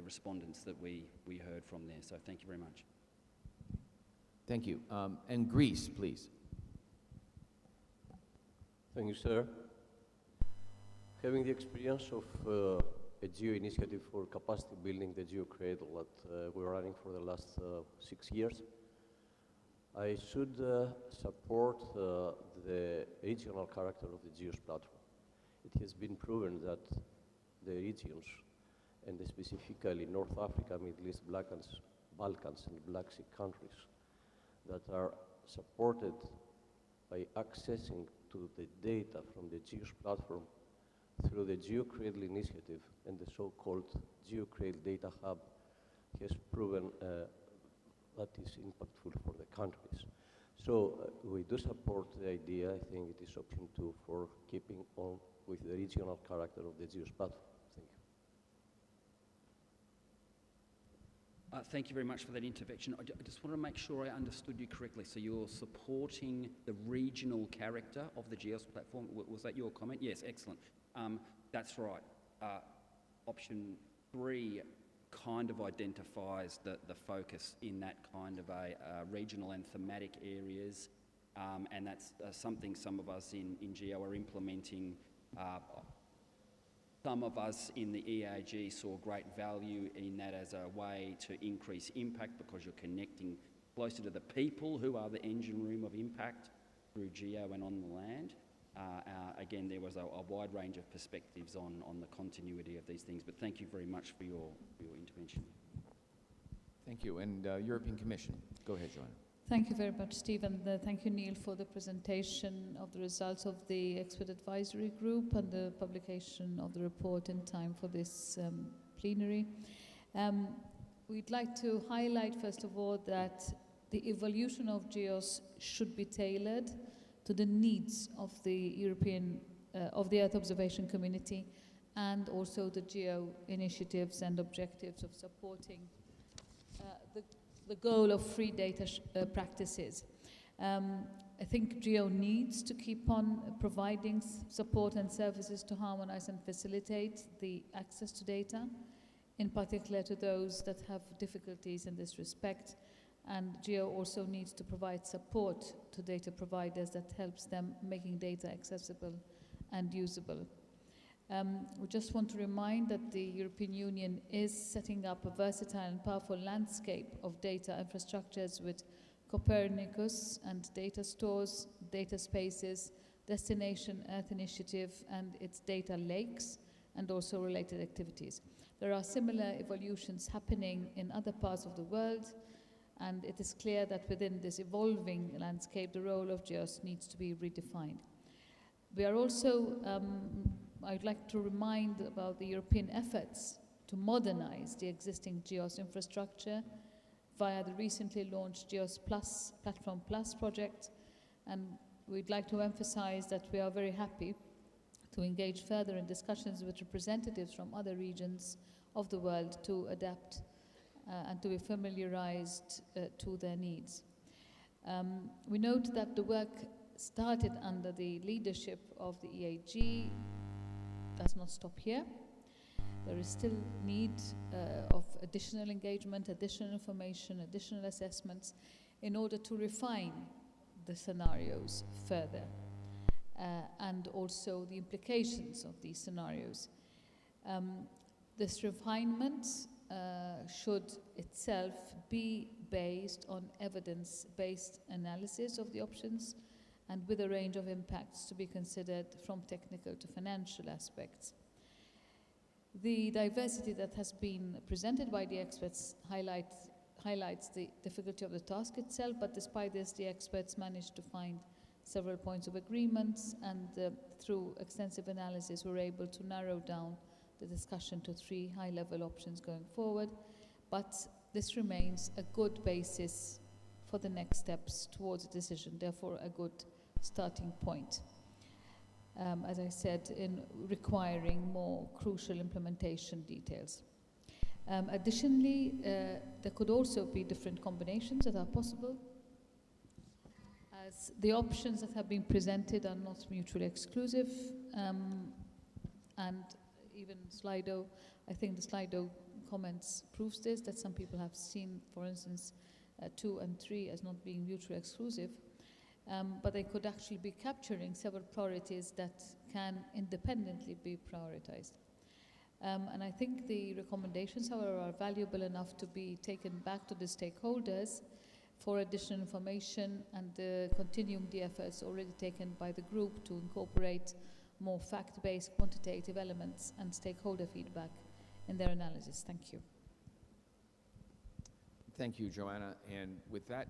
respondents that we heard from there. So thank you very much. Thank you. And Greece, please. Thank you, sir. Having the experience of a GEO initiative for capacity building, the GEO Cradle, that we're running for the last 6 years, I should support the regional character of the GEOS platform. It has been proven that the regions, and specifically North Africa, Middle East, Balkans, and Black Sea countries, that are supported by accessing to the data from the GEOS platform through the GEO Cradle initiative and the so-called GEO Cradle Data Hub, has proven that is impactful for the countries. So we do support the idea. I think it is option 2 for keeping on with the regional character of the GEOS platform. Thank you. Thank you very much for that intervention. I just want to make sure I understood you correctly. So you're supporting the regional character of the GEOS platform. Was that your comment? Yes, excellent. That's right. Option 3 kind of identifies the focus in that kind of a regional and thematic areas, and that's something some of us in GEO are implementing. Some of us in the EAG saw great value in that as a way to increase impact because you're connecting closer to the people who are the engine room of impact through GEO and on the land. Again, there was a wide range of perspectives on the continuity of these things, but thank you very much for your intervention. Thank you. And European Commission. Go ahead, Joanna. Thank you very much, Steve, and thank you, Neil, for the presentation of the results of the Expert Advisory Group and the publication of the report in time for this plenary. We'd like to highlight, first of all, that the evolution of GEOS should be tailored to the needs of the European, of the Earth observation community, and also the GEO initiatives and objectives of supporting the goal of free data practices. I think GEO needs to keep on providing support and services to harmonize and facilitate the access to data, in particular to those that have difficulties in this respect. And GEO also needs to provide support to data providers that helps them making data accessible and usable. We just want to remind that the European Union is setting up a versatile and powerful landscape of data infrastructures with Copernicus and data stores, data spaces, Destination Earth Initiative and its data lakes, and also related activities. There are similar evolutions happening in other parts of the world, and it is clear that within this evolving landscape, the role of GEOS needs to be redefined. We are also I'd like to remind about the European efforts to modernize the existing GEOS infrastructure via the recently launched GEOS Plus, Platform Plus project, and we'd like to emphasize that we are very happy to engage further in discussions with representatives from other regions of the world to adapt and to be familiarized to their needs. We note that the work started under the leadership of the EAG does not stop here. There is still need of additional engagement, additional information, additional assessments in order to refine the scenarios further and also the implications of these scenarios. This refinement should itself be based on evidence-based analysis of the options and with a range of impacts to be considered from technical to financial aspects. The diversity that has been presented by the experts highlights the difficulty of the task itself, but despite this, the experts managed to find several points of agreements, and through extensive analysis, were able to narrow down the discussion to 3 high-level options going forward. But this remains a good basis for the next steps towards a decision, therefore a good starting point. As I said, in requiring more crucial implementation details. Additionally, there could also be different combinations that are possible, as the options that have been presented are not mutually exclusive, and even Slido, I think the Slido comments proves this, that some people have seen, for instance, 2 and 3 as not being mutually exclusive, but they could actually be capturing several priorities that can independently be prioritized. And I think the recommendations, however, are valuable enough to be taken back to the stakeholders for additional information and continuing the efforts already taken by the group to incorporate more fact-based quantitative elements and stakeholder feedback in their analysis. Thank you. Thank you, Joanna. And with that,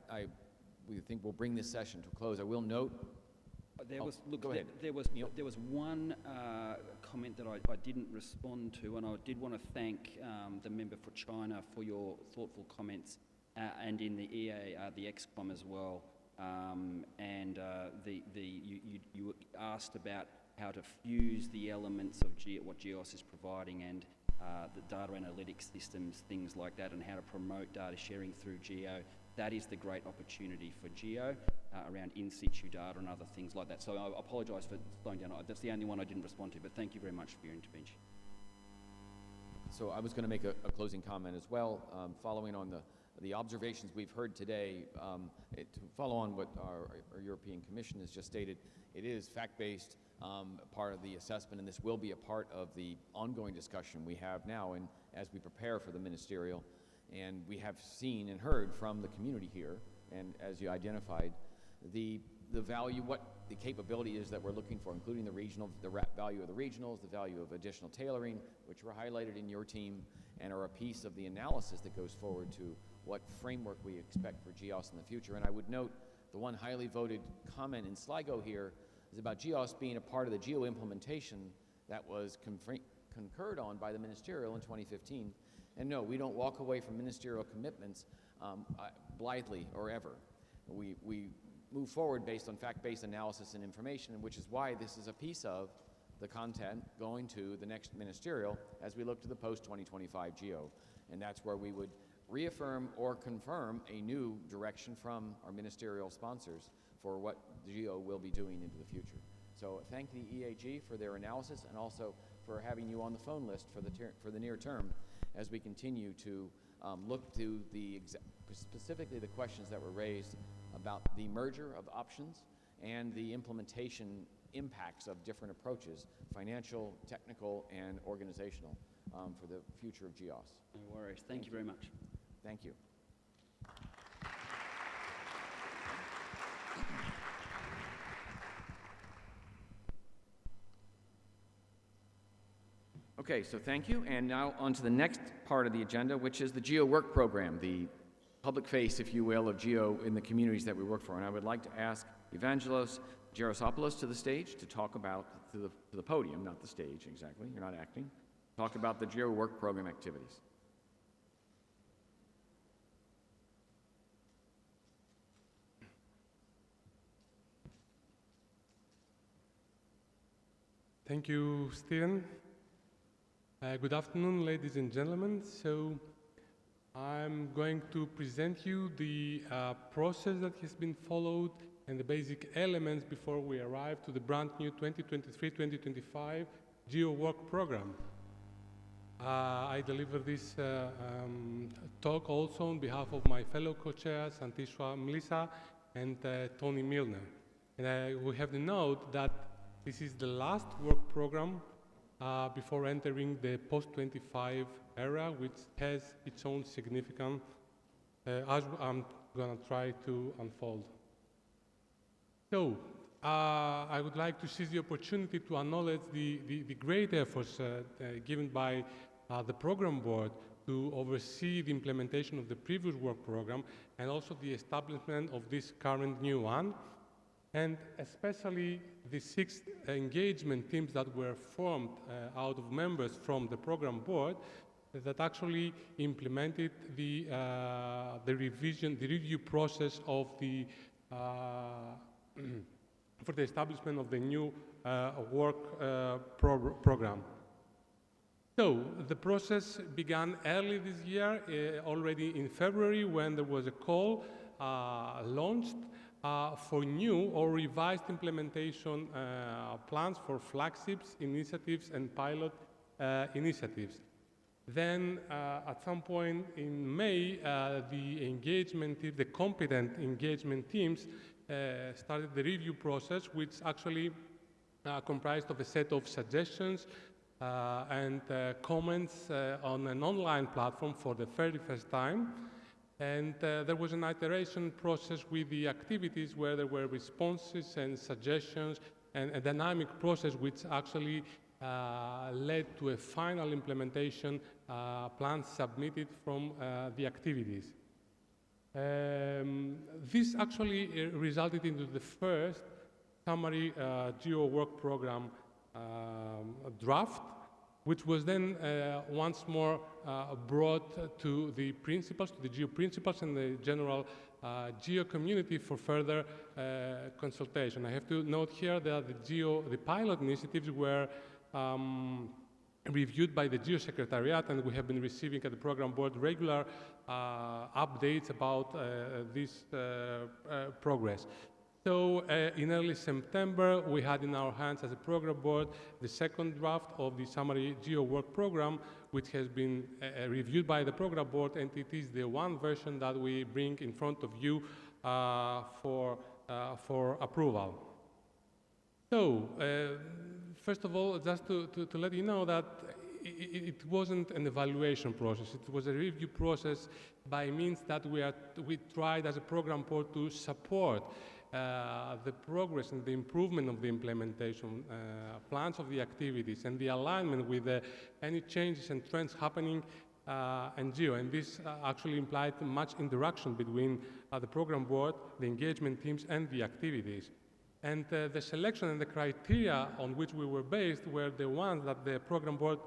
we think we'll bring this session to a close. I will note. Go ahead. There was one comment that I didn't respond to, and I did want to thank the member for China for your thoughtful comments, and in the EA, the XCOM as well. You asked about how to fuse the elements of what GEOS is providing and the data analytics systems, things like that, and how to promote data sharing through GEO. That is the great opportunity for GEO around in-situ data and other things like that. So I apologise for slowing down. That's the only one I didn't respond to, but thank you very much for your intervention. So I was going to make a closing comment as well, following on the observations we've heard today. To follow on what our European Commission has just stated, it is fact-based, part of the assessment, and this will be a part of the ongoing discussion we have now, and as we prepare for the ministerial. And we have seen and heard from the community here, and as you identified, the value, what the capability is that we're looking for, including the value of the regionals, the value of additional tailoring, which were highlighted in your team, and are a piece of the analysis that goes forward to what framework we expect for GEOS in the future. And I would note the one highly voted comment in Sligo here is about GEOS being a part of the GEO implementation that was concurred on by the ministerial in 2015. And no, we don't walk away from ministerial commitments blithely or ever. We move forward based on fact-based analysis and information, which is why this is a piece of the content going to the next ministerial as we look to the post-2025 GEO. And that's where we would reaffirm or confirm a new direction from our ministerial sponsors for what GEO will be doing into the future. So thank the EAG for their analysis and also for having you on the phone list for the near term as we continue to look to specifically the questions that were raised about the merger of options and the implementation impacts of different approaches, financial, technical, and organizational, for the future of GEOS. No worries. Thank you very much. Thank you. Okay, so thank you. And now on to the next part of the agenda, which is the GEO work program, the public face, if you will, of GEO in the communities that we work for. And I would like to ask Evangelos Gerasopoulos to the stage to talk about, to the podium, not the stage exactly, you're not acting, talk about the GEO work program activities. Thank you, Stephen. Good afternoon, ladies and gentlemen. So I'm going to present you the process that has been followed and the basic elements before we arrive to the brand new 2023-2025 GEO work program. I deliver this talk also on behalf of my fellow co-chairs, Antishwa Melissa and Tony Milner. And we have to note that this is the last work program before entering the post-25 era, which has its own significance, as I'm going to try to unfold. So, I would like to seize the opportunity to acknowledge the great efforts given by the program board to oversee the implementation of the previous work program and also the establishment of this current new one, and especially the 6 engagement teams that were formed out of members from the program board that actually implemented the review process of the for the establishment of the new work program. So the process began early this year, already in February, when there was a call launched for new or revised implementation plans for flagships, initiatives, and pilot initiatives. Then, at some point in May, the competent engagement teams started the review process, which actually comprised of a set of suggestions and comments on an online platform for the very first time. And there was an iteration process with the activities where there were responses and suggestions and a dynamic process which actually led to a final implementation plan submitted from the activities. This actually resulted into the first summary GEO work program draft, which was then once more brought to the principals, to the GEO principals and the general GEO community for further consultation. I have to note here that the pilot initiatives were reviewed by the GEO Secretariat, and we have been receiving at the program board regular updates about this progress. So in early September, we had in our hands as a program board the second draft of the summary GEO work program, which has been reviewed by the program board, and it is the one version that we bring in front of you for approval. So, first of all, just to let you know that it wasn't an evaluation process. It was a review process by means that we tried as a program board to support the progress and the improvement of the implementation plans of the activities and the alignment with any changes and trends happening in GEO. And this actually implied much interaction between the program board, the engagement teams, and the activities. And the selection and the criteria on which we were based were the ones that the program board,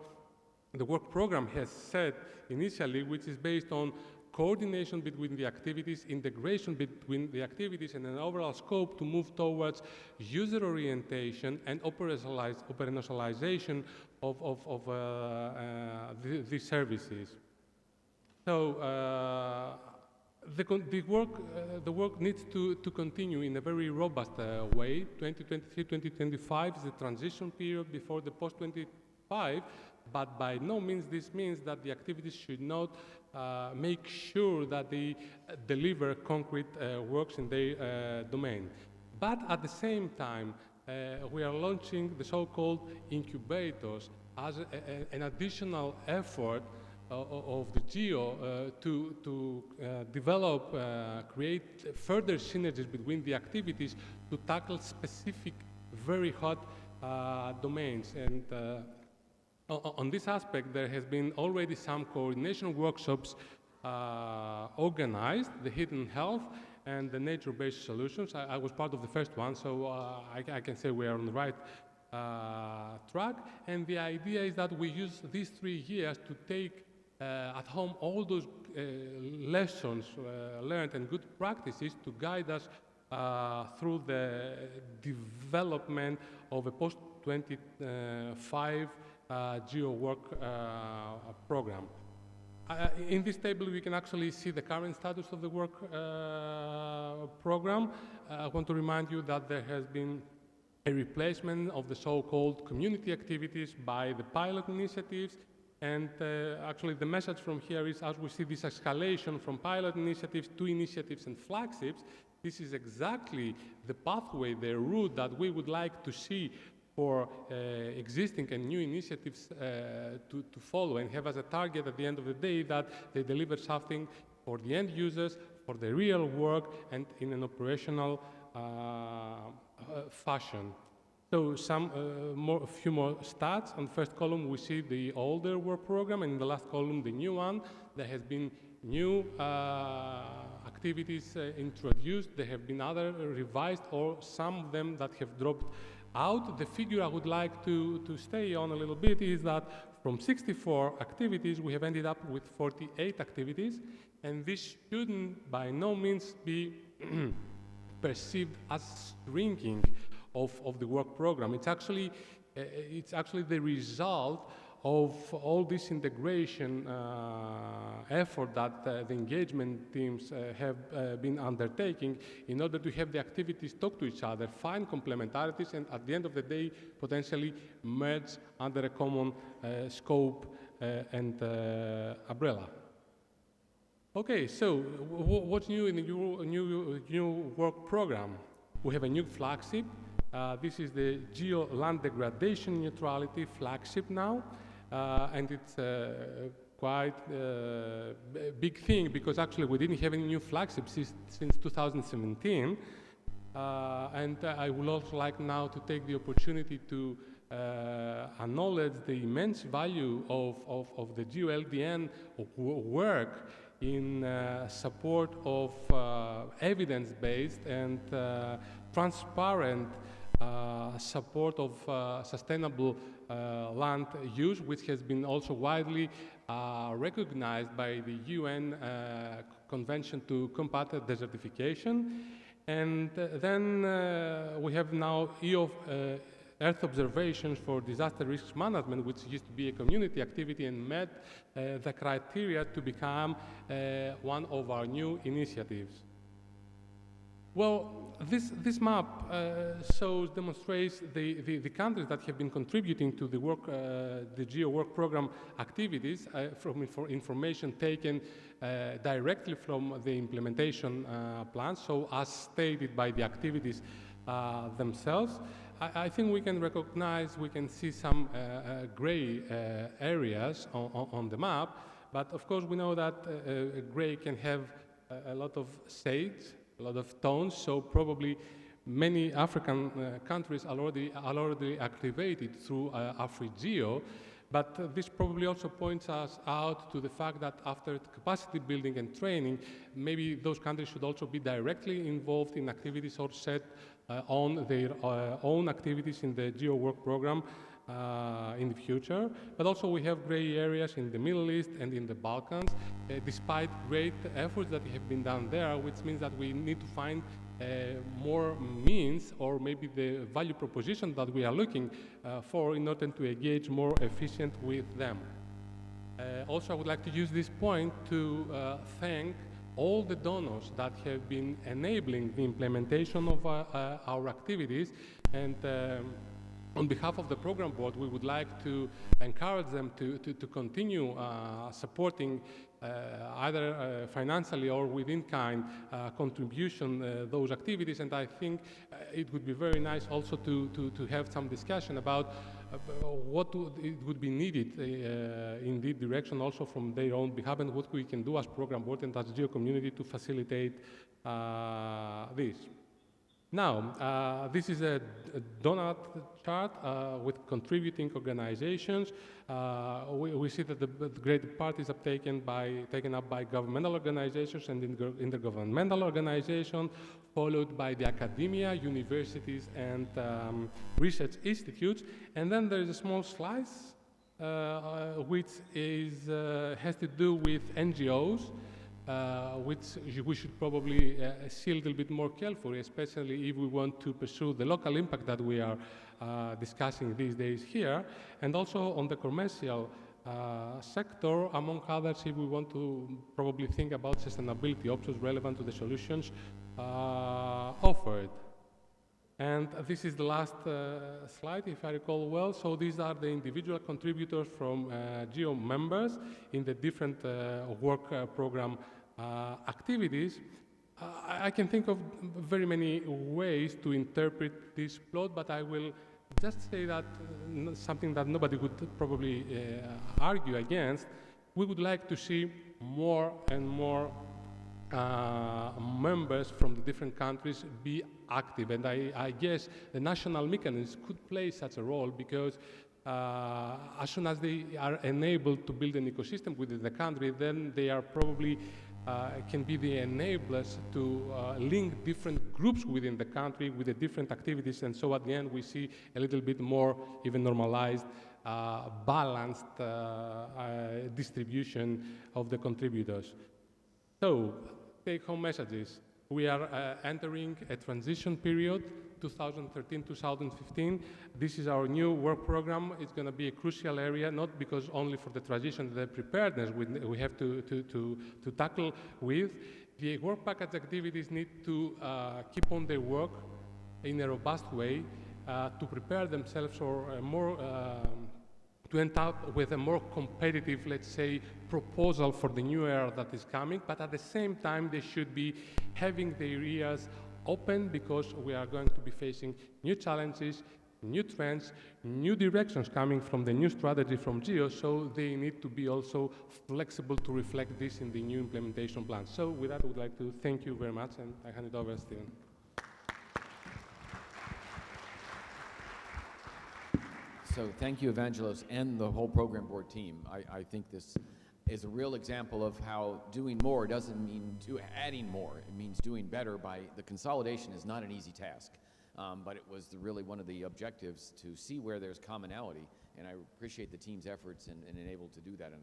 the work program has set initially, which is based on coordination between the activities, integration between the activities, and an overall scope to move towards user orientation and operationalization of these services. So the work needs to continue in a very robust way. 2023-2025 is the transition period before the post-25, but by no means this means that the activities should not make sure that they deliver concrete works in their domain. But at the same time, we are launching the so-called incubators as an additional effort of the GEO to develop, create further synergies between the activities to tackle specific, very hot domains. And on this aspect, there has been already some coordination workshops organized, the hidden health and the nature-based solutions. I was part of the first one, so I can say we are on the right track. And the idea is that we use these 3 years to take at home all those lessons learned and good practices to guide us through the development of a post-25 GEO work program. In this table, we can actually see the current status of the work program. I want to remind you that there has been a replacement of the so-called community activities by the pilot initiatives. And actually, the message from here is, as we see this escalation from pilot initiatives to initiatives and flagships, this is exactly the pathway, the route that we would like to see for existing and new initiatives to follow and have as a target at the end of the day that they deliver something for the end users, for the real work, and in an operational fashion. So a few more stats. On the first column, we see the older work program, and in the last column, the new one. There has been new activities introduced. There have been other revised, or some of them that have dropped out. The figure I would like to stay on a little bit is that from 64 activities, we have ended up with 48 activities, and this shouldn't by no means be perceived as shrinking of the work program. It's actually the result of all this integration effort that the engagement teams have been undertaking in order to have the activities talk to each other, find complementarities, and at the end of the day, potentially merge under a common scope and umbrella. Okay, so what's new in the new work program? We have a new flagship. This is the GEO land degradation neutrality flagship now. And it's quite a big thing because actually we didn't have any new flagships since 2017. And I would also like now to take the opportunity to acknowledge the immense value of the GEO LDN work in support of evidence-based and transparent support of sustainable land use, which has been also widely recognized by the UN Convention to Combat Desertification. And then we have now Earth observations for disaster risk management, which used to be a community activity and met the criteria to become one of our new initiatives. Well, this map demonstrates the countries that have been contributing to the work, the GEO work program activities from information taken directly from the implementation plan, so as stated by the activities themselves. I think we can recognize, we can see some gray areas on the map, but of course we know that gray can have a lot of shades, a lot of tones, so probably many African countries are already activated through AfriGeo, but this probably also points us out to the fact that after capacity building and training, maybe those countries should also be directly involved in activities or set on their own activities in the GEO work program in the future. But also we have gray areas in the Middle East and in the Balkans, despite great efforts that have been done there, which means that we need to find more means, or maybe the value proposition that we are looking for in order to engage more efficient with them. Also, I would like to use this point to thank all the donors that have been enabling the implementation of our activities, and on behalf of the program board, we would like to encourage them to continue supporting either financially or within kind contribution those activities. And I think it would be very nice also to have some discussion about what it would be needed in this direction also from their own behalf, and what we can do as program board and as GEO community to facilitate this. Now, this is a donut chart with contributing organizations. We see that the great parties are taken up by governmental organizations and intergovernmental organizations, followed by the academia, universities, and research institutes. And then there is a small slice which has to do with NGOs. Which we should probably see a little bit more carefully, especially if we want to pursue the local impact that we are discussing these days here, and also on the commercial sector, among others, if we want to probably think about sustainability options relevant to the solutions offered. And this is the last slide, if I recall well. So these are the individual contributors from GEO members in the different work program activities. I can think of very many ways to interpret this plot, but I will just say that something that nobody would probably argue against. We would like to see more and more members from the different countries be active, and I guess the national mechanisms could play such a role, because as soon as they are enabled to build an ecosystem within the country, then they are probably can be the enablers to link different groups within the country with the different activities, and so at the end we see a little bit more even normalized, balanced distribution of the contributors. So, take-home messages. We are entering a transition period, 2013-2015. This is our new work program. It's going to be a crucial area, not because only for the transition, the preparedness we have to tackle with. The work package activities need to keep on their work in a robust way to prepare themselves for a more to end up with a more competitive, let's say, proposal for the new era that is coming, but at the same time they should be having their ears open, because we are going to be facing new challenges, new trends, new directions coming from the new strategy from GEO, so they need to be also flexible to reflect this in the new implementation plan. So with that, I would like to thank you very much, and I hand it over to Steven. So thank you, Evangelos, and the whole program board team. I think this is a real example of how doing more doesn't mean adding more. It means doing better. The consolidation is not an easy task. but it was really one of the objectives to see where there's commonality, and I appreciate the team's efforts in able to do that, and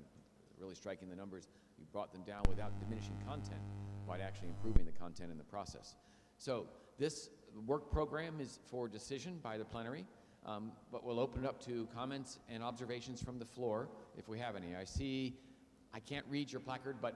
really striking the numbers. You brought them down without diminishing content, but actually improving the content in the process. So this work program is for decision by the plenary, but we'll open it up to comments and observations from the floor if we have any. I can't read your placard, but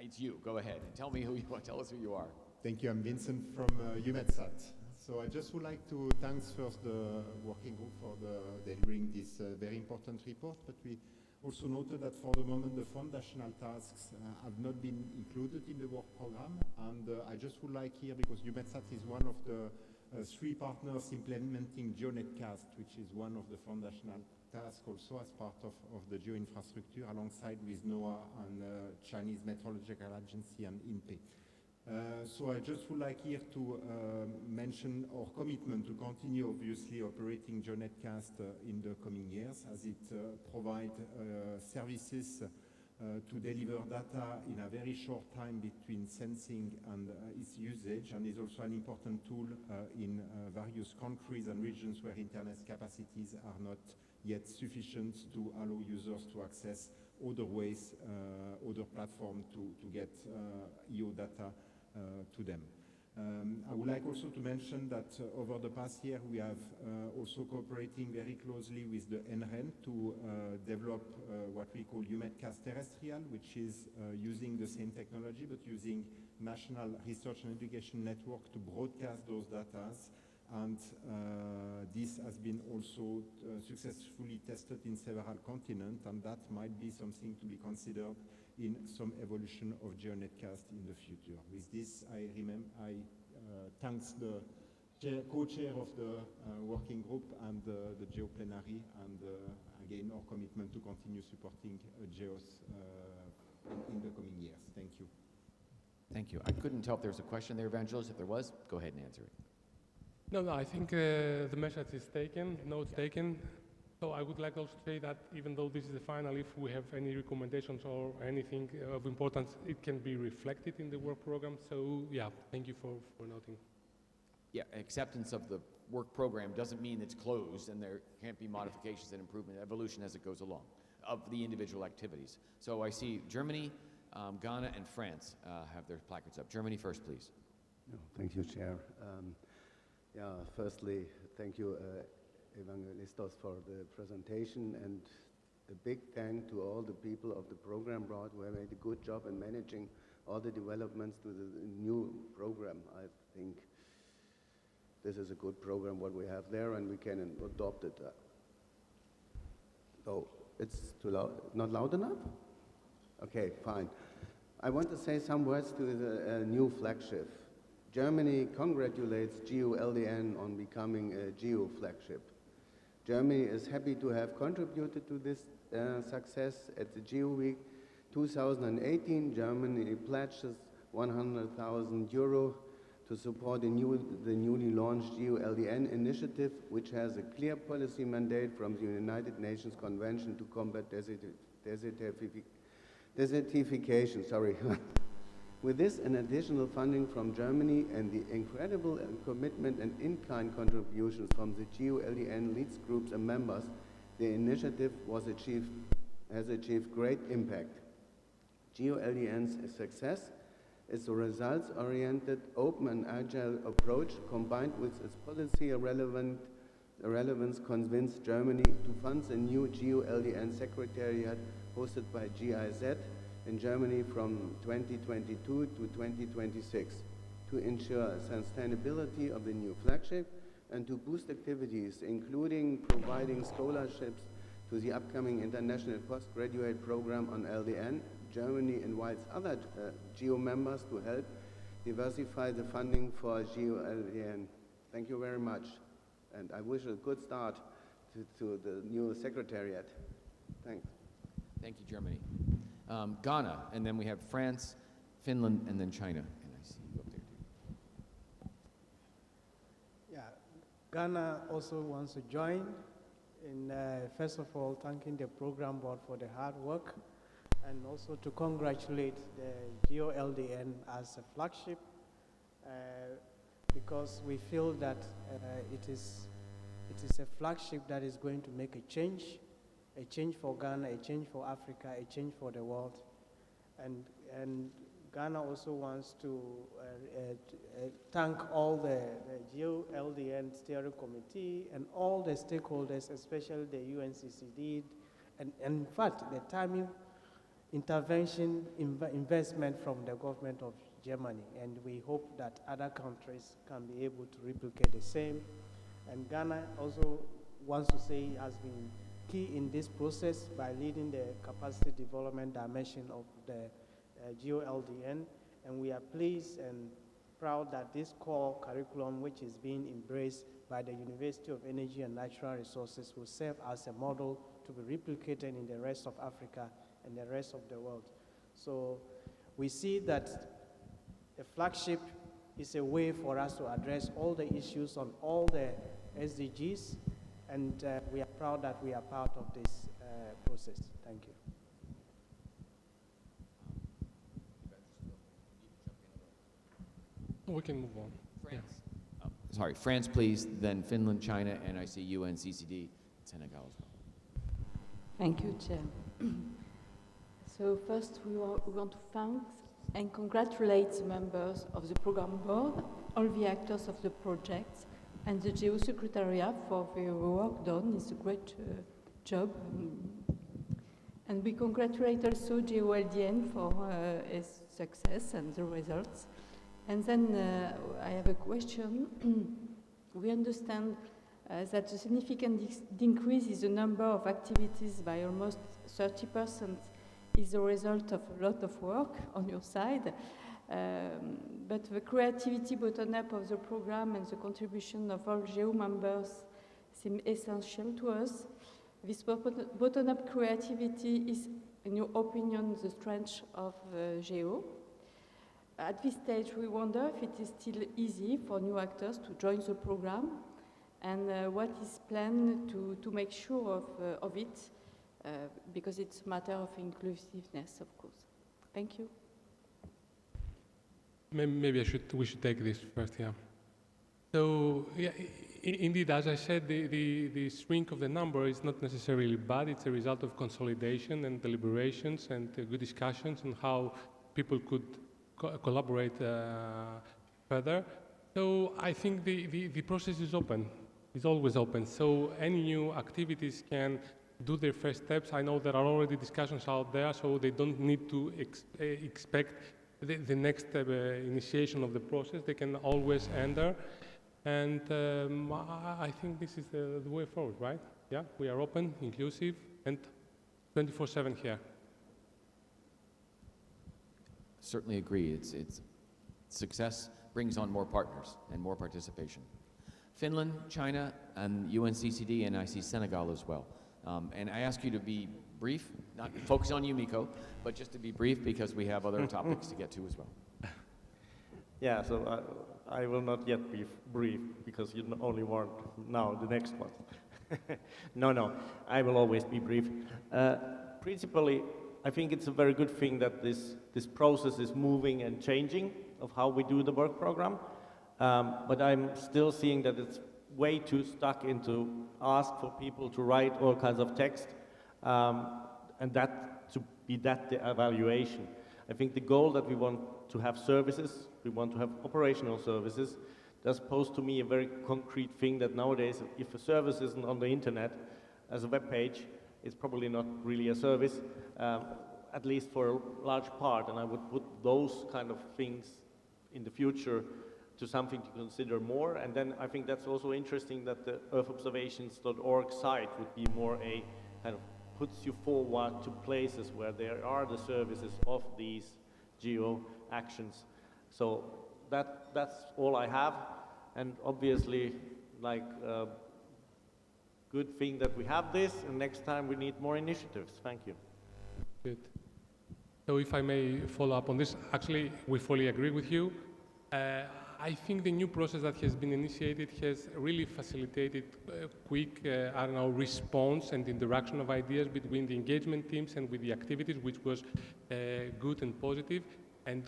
it's you. Go ahead and tell me who you are. Tell us who you are. Thank you. I'm Vincent from UMETSAT. So I just would like to thank first the working group for delivering this very important report, but we also noted that for the moment the foundational tasks have not been included in the work program, and I just would like here, because UMETSAT is one of the 3 partners implementing GeoNetcast, which is one of the foundational tasks also as part of the geo infrastructure, alongside with NOAA and Chinese Meteorological Agency and INPE. So I just would like here to mention our commitment to continue obviously operating GeoNetcast in the coming years, as it provides services to deliver data in a very short time between sensing and its usage, and is also an important tool in various countries and regions where internet capacities are not yet sufficient to allow users to access other ways, other platforms to get EO data to them. I would like also to mention that over the past year we have also cooperating very closely with the NREN to develop what we call UMETcast Terrestrial, which is using the same technology but using National Research and Education Network to broadcast those data, and this has been also successfully tested in several continents, and that might be something to be considered in some evolution of GeoNetcast in the future. With this, I thank the co-chair of the working group and the GEO Plenary, and again our commitment to continue supporting GEOS in the coming years. Thank you. Thank you. I couldn't tell if there was a question there, Evangelos. If there was, go ahead and answer it. No, I think the message is taken, notes taken. So I would like also to say that even though this is the final, if we have any recommendations or anything of importance, it can be reflected in the work program. So yeah, thank you for noting. Yeah, acceptance of the work program doesn't mean it's closed and there can't be modifications and improvement, evolution as it goes along of the individual activities. So I see Germany, Ghana, and France have their placards up. Germany first, please. No, thank you, Chair. Firstly, thank you, Evangelistos, for the presentation, and a big thank to all the people of the program board who have made a good job in managing all the developments to the new program. I think this is a good program what we have there, and we can adopt it. Oh, it's too loud? Not loud enough? Okay, fine. I want to say some words to the new flagship. Germany congratulates GEO-LDN on becoming a GEO flagship. Germany is happy to have contributed to this success. At the GEO Week 2018, Germany pledges €100,000 to support the newly launched GEO-LDN initiative, which has a clear policy mandate from the United Nations Convention to combat desertification. With this and additional funding from Germany and the incredible commitment and in-kind contributions from the GEO-LDN leads groups and members, the initiative has achieved great impact. GEO-LDN's success is a results-oriented, open and agile approach combined with its policy relevance convinced Germany to fund a new GEO-LDN secretariat hosted by GIZ in Germany from 2022 to 2026 to ensure sustainability of the new flagship and to boost activities, including providing scholarships to the upcoming international postgraduate program on LDN. Germany invites other GEO members to help diversify the funding for GEO-LDN. Thank you very much, and I wish a good start to the new secretariat. Thanks. Thank you, Germany. Ghana, and then we have France, Finland, and then China. And I see you up there too. Yeah, Ghana also wants to join in, first of all, thanking the program board for the hard work, and also to congratulate the GEO-LDN as a flagship. because we feel that it is a flagship that is going to make a change for Ghana, a change for Africa, a change for the world. And Ghana also wants to thank all the GEO-18 steering committee and all the stakeholders, especially the UNCCD, and in fact, the timing intervention investment from the government of Germany. And we hope that other countries can be able to replicate the same. And Ghana also wants to say has been key in this process by leading the capacity development dimension of the GEO-18, and we are pleased and proud that this core curriculum, which is being embraced by the University of Energy and Natural Resources, will serve as a model to be replicated in the rest of Africa and the rest of the world. So we see that the flagship is a way for us to address all the issues on all the SDGs, and we are proud that we are part of this process. Thank you. We can move on. France. Yeah. Sorry, France, please, then Finland, China, and I see UNCCD, Senegal as well. Thank you, Chair. So first, we want to thank and congratulate the members of the program board, all the actors of the project, and the GEO Secretariat for their work done. It's a great job. And we congratulate also GEO-18 for its success and the results. And then I have a question. We understand that a significant decrease in the number of activities by almost 30% is the result of a lot of work on your side. But the creativity bottom-up of the program and the contribution of all GEO members seem essential to us. This bottom-up creativity is, in your opinion, the strength of GEO. At this stage, we wonder if it is still easy for new actors to join the program, and what is planned to make sure of it, because it's a matter of inclusiveness, of course. Thank you. Maybe we should take this first, yeah. So, yeah, indeed, as I said, the shrink of the number is not necessarily bad. It's a result of consolidation and deliberations and good discussions on how people could collaborate further. So I think the process is open. It's always open. So any new activities can do their first steps. I know there are already discussions out there, so they don't need to expect the next initiation of the process. They can always enter. And I think this is the way forward, right? Yeah, we are open, inclusive, and 24/7 here. Certainly agree. It's success brings on more partners and more participation. Finland, China, and UNCCD, and I see Senegal as well. And I ask you to be brief, not focus on you, Miko, but just to be brief because we have other topics to get to as well. Yeah, so I will not yet be brief because you only want now the next one. No, I will always be brief. Principally, I think it's a very good thing that this process is moving and changing of how we do the work program. But I'm still seeing that it's way too stuck into ask for people to write all kinds of text, and that to be that the evaluation. I think the goal that we want to have services, we want to have operational services. That's posed to me a very concrete thing that nowadays, if a service isn't on the internet as a web page, it's probably not really a service, at least for a large part. And I would put those kind of things in the future to something to consider more. And then I think that's also interesting that the earthobservations.org site would be more a kind of puts you forward to places where there are the services of these GEO actions. So that's all I have. And obviously, like, good thing that we have this, and next time we need more initiatives. Thank you. Good. So if I may follow up on this, actually, we fully agree with you. I think the new process that has been initiated has really facilitated quick, response and interaction of ideas between the engagement teams and with the activities, which was good and positive. And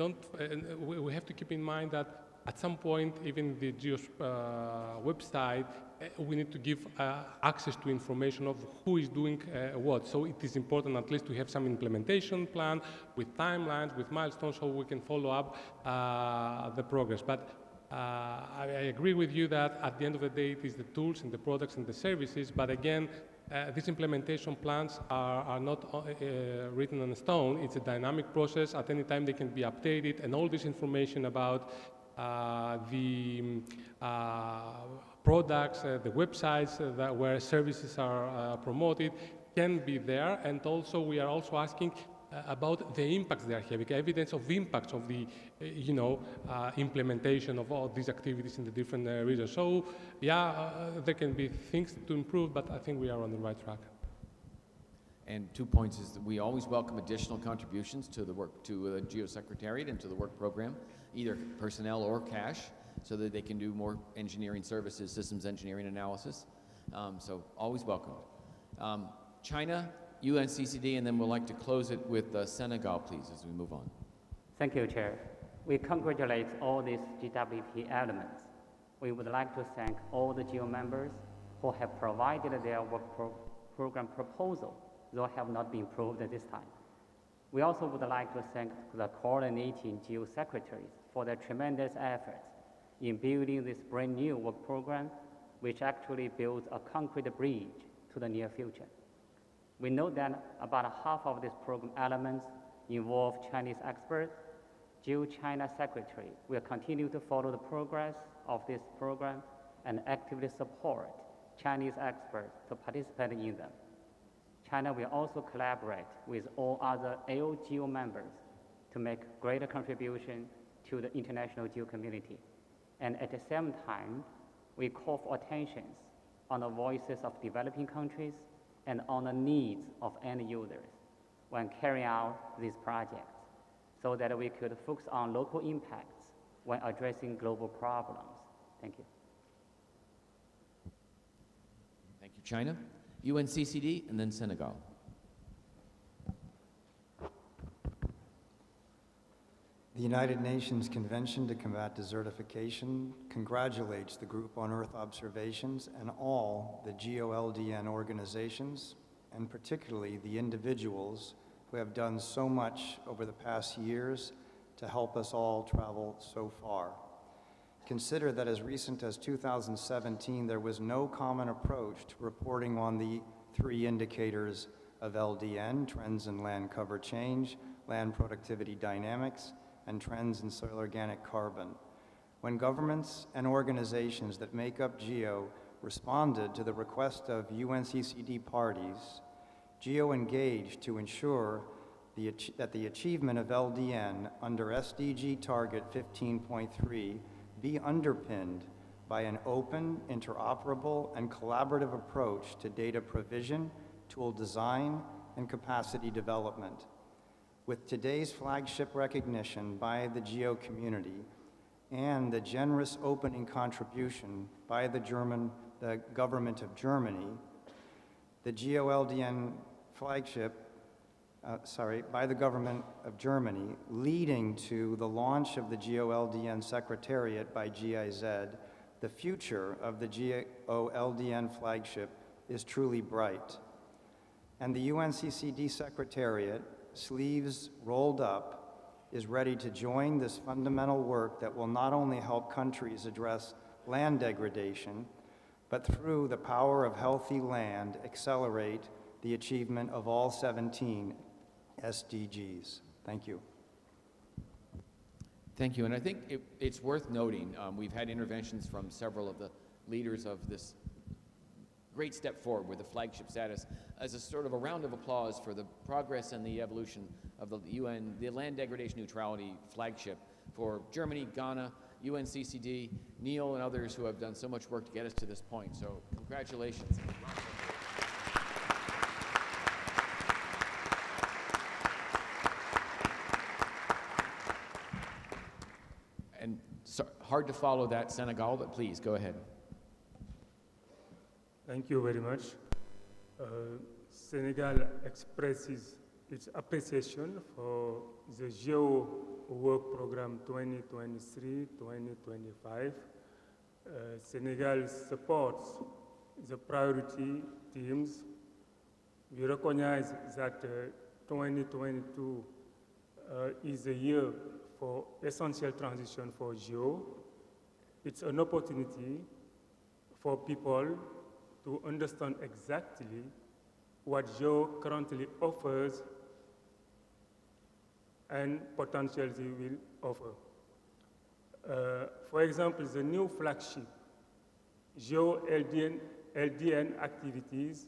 we have to keep in mind that at some point, even the GEO's website, we need to give access to information of who is doing what. So it is important at least to have some implementation plan with timelines, with milestones, so we can follow up the progress. But I agree with you that at the end of the day, it is the tools and the products and the services, but again, these implementation plans are not written on stone. It's a dynamic process. At any time, they can be updated, and all this information about the products, the websites where services are promoted can be there. And also, we are also asking about the impacts they are having, evidence of impacts of the, implementation of all these activities in the different regions. So, yeah, there can be things to improve, but I think we are on the right track. And 2 points is that we always welcome additional contributions to the work, to the GEO Secretariat and to the work program, either personnel or cash, so that they can do more engineering services, systems engineering analysis. So always welcome. China, UNCCD, and then we'd like to close it with Senegal, please, as we move on. Thank you, Chair. We congratulate all these GWP elements. We would like to thank all the GEO members who have provided their work program proposal, though have not been approved at this time. We also would like to thank the coordinating GEO secretaries for their tremendous efforts in building this brand new work program, which actually builds a concrete bridge to the near future. We know that about half of these program elements involve Chinese experts. GEO China Secretary will continue to follow the progress of this program and actively support Chinese experts to participate in them. China will also collaborate with all other AOGEO members to make greater contribution to the international GEO community. And at the same time, we call for attention on the voices of developing countries and on the needs of end users when carrying out these projects, so that we could focus on local impacts when addressing global problems. Thank you. Thank you, China. UNCCD, and then Senegal. The United Nations Convention to Combat Desertification congratulates the Group on Earth Observations and all the GEO-LDN organizations, and particularly the individuals who have done so much over the past years to help us all travel so far. Consider that as recent as 2017, there was no common approach to reporting on the 3 indicators of LDN, trends in land cover change, land productivity dynamics, and trends in soil organic carbon. When governments and organizations that make up GEO responded to the request of UNCCD parties, GEO engaged to ensure that the achievement of LDN under SDG Target 15.3 be underpinned by an open, interoperable, and collaborative approach to data provision, tool design, and capacity development. With today's flagship recognition by the GEO community and the generous opening contribution by the government of Germany, the GEO-LDN flagship, by the government of Germany, leading to the launch of the GEO-LDN Secretariat by GIZ, the future of the GEO-LDN flagship is truly bright. And the UNCCD Secretariat, sleeves rolled up, is ready to join this fundamental work that will not only help countries address land degradation, but through the power of healthy land, accelerate the achievement of all 17 SDGs. Thank you. Thank you, and I think it's worth noting, we've had interventions from several of the leaders of this great step forward with the flagship status as a sort of a round of applause for the progress and the evolution of the UN, the land degradation neutrality flagship for Germany, Ghana, UNCCD, Neil, and others who have done so much work to get us to this point. So congratulations. And so, hard to follow that, Senegal, but please go ahead. Thank you very much. Senegal expresses its appreciation for the GEO Work Program 2023-2025. Senegal supports the priority teams. We recognize that 2022 is a year for essential transition for GEO. It's an opportunity for people to understand exactly what GEO currently offers and potentially will offer. For example, the new flagship GEO-LDN activities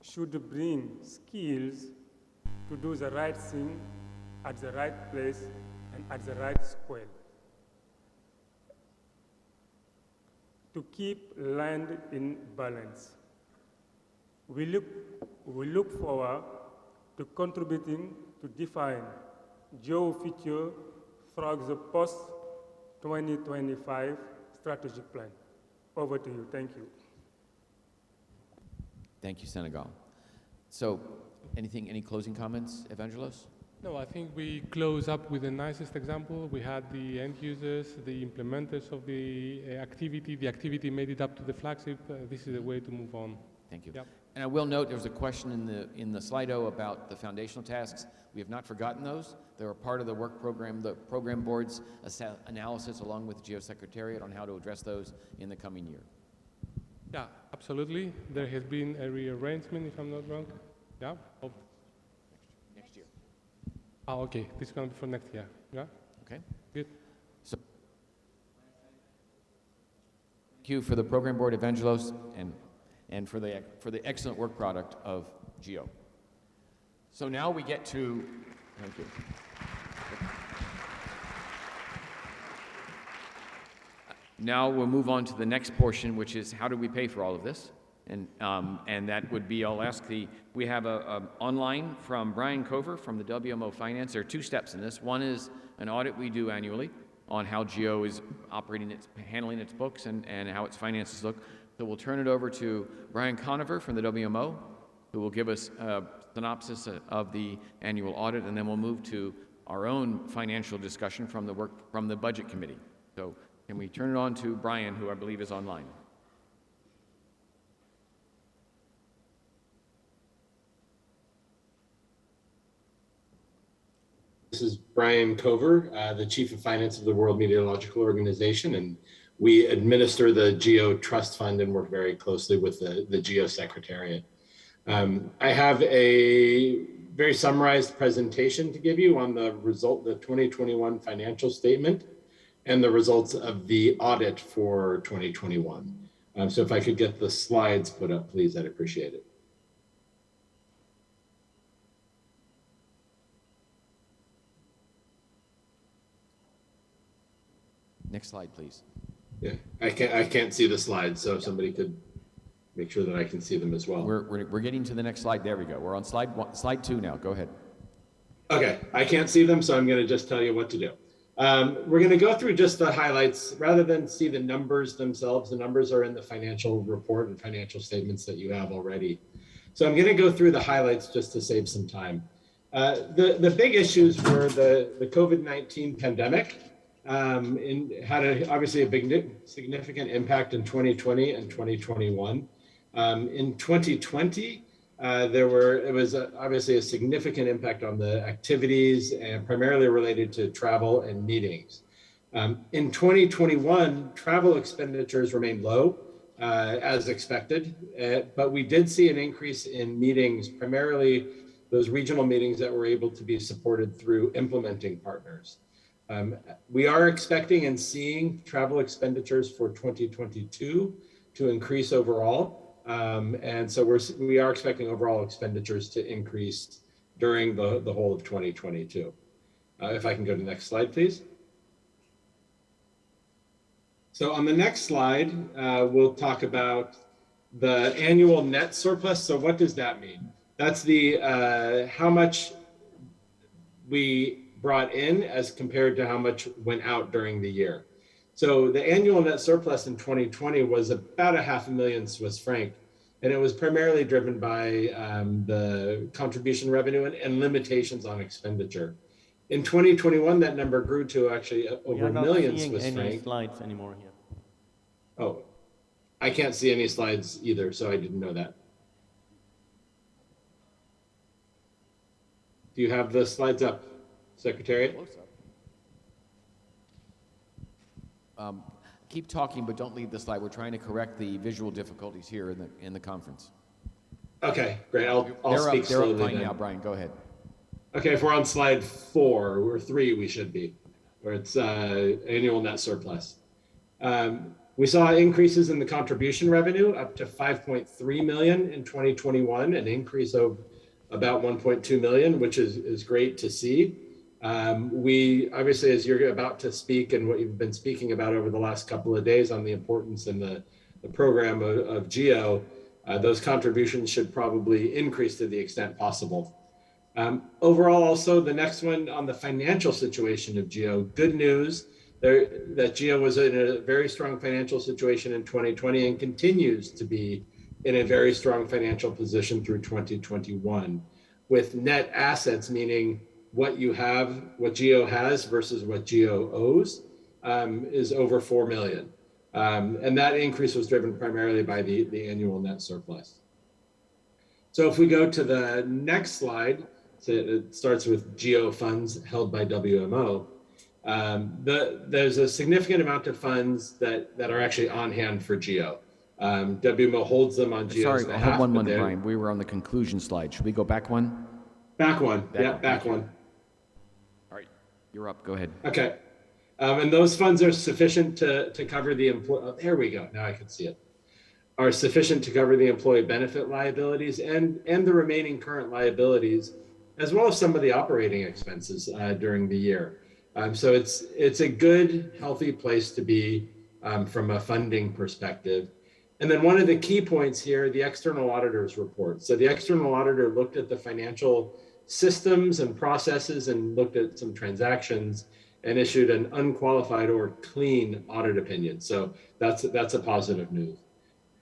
should bring skills to do the right thing at the right place and at the right scale. To keep land in balance. We look forward to contributing to define GEO future through the post-2025 strategic plan. Over to you. Thank you. Thank you, Senegal. So, any closing comments, Evangelos? No, I think we close up with the nicest example. We had the end users, the implementers of the activity made it up to the flagship. This is the way to move on. Thank you. Yep. And I will note there was a question in the Slido about the foundational tasks. We have not forgotten those. They are part of the work program, the program board's analysis along with the GEO Secretariat on how to address those in the coming year. Yeah, absolutely. There has been a rearrangement, if I'm not wrong. Yeah. Next year. Oh, okay. This is going to be for next year. Yeah. Okay. Good. So, thank you for the program board, Evangelos, and for the excellent work product of GEO. So now we get to, thank you. Now we'll move on to the next portion, which is how do we pay for all of this? And that would be, we have a online from Brian Cover from the WMO Finance. There are two steps in this. One is an audit we do annually on how GEO is handling its books and how its finances look. So we'll turn it over to Brian Conover from the WMO, who will give us a synopsis of the annual audit, and then we'll move to our own financial discussion from the Budget Committee. So can we turn it on to Brian, who I believe is online? This is Brian Cover, the Chief of Finance of the World Meteorological Organization, and we administer the GEO Trust Fund and work very closely with the GEO Secretariat. I have a very summarized presentation to give you on the 2021 financial statement and the results of the audit for 2021. So if I could get the slides put up, please, I'd appreciate it. Next slide, please. Yeah, I can't see the slides, so if somebody could make sure that I can see them as well. We're getting to the next slide. There we go. We're on slide 2 now. Go ahead. Okay, I can't see them, so I'm going to just tell you what to do. We're going to go through just the highlights rather than see the numbers themselves. The numbers are in the financial report and financial statements that you have already. So I'm going to go through the highlights just to save some time. The big issues were the COVID-19 pandemic. Had obviously a big significant impact in 2020 and 2021. In 2020, it was obviously a significant impact on the activities and primarily related to travel and meetings. In 2021, travel expenditures remained low as expected, but we did see an increase in meetings, primarily those regional meetings that were able to be supported through implementing partners. We are expecting and seeing travel expenditures for 2022 to increase overall. And so we are expecting overall expenditures to increase during the whole of 2022. If I can go to the next slide, please. So on the next slide, we'll talk about the annual net surplus. So what does that mean? That's the how much we brought in as compared to how much went out during the year. So the annual net surplus in 2020 was about 500,000 Swiss franc, and it was primarily driven by the contribution revenue and limitations on expenditure. In 2021, that number grew to actually We over are a not million seeing Swiss any franc. slides anymore here. Oh, I can't see any slides either, so I didn't know that. Do you have the slides up, Secretariat? Keep talking, but don't leave the slide. We're trying to correct the visual difficulties here in the conference. Okay, great. I'll speak they're slowly up fine then. now, Brian. Go ahead. Okay, if we're on slide 4 or 3, we should be, where it's annual net surplus. We saw increases in the contribution revenue up to 5.3 million in 2021, an increase of about 1.2 million, which is great to see. We obviously, as you're about to speak and what you've been speaking about over the last couple of days on the importance and the program of GEO, those contributions should probably increase to the extent possible. Overall, also, the next one on the financial situation of GEO, good news that GEO was in a very strong financial situation in 2020 and continues to be in a very strong financial position through 2021, with net assets, meaning what you have, what GEO has versus what GEO owes, is over 4 million. And that increase was driven primarily by the annual net surplus. So if we go to the next slide, so it starts with GEO funds held by WMO. There's a significant amount of funds that are actually on hand for GEO. WMO holds them on GEO's Sorry, behalf. hold one moment, Brian. We were on the conclusion slide. Should we go back one? Back one. Yeah, back one. All right, you're up. Go ahead. Okay. And those funds are sufficient to cover the employee. Oh, there we go. Now I can see it. Are sufficient to cover the employee benefit liabilities and the remaining current liabilities, as well as some of the operating expenses during the year. So it's a good, healthy place to be from a funding perspective. And then one of the key points here, the external auditor's report. So the external auditor looked at the financial systems and processes and looked at some transactions and issued an unqualified or clean audit opinion. So that's a positive news.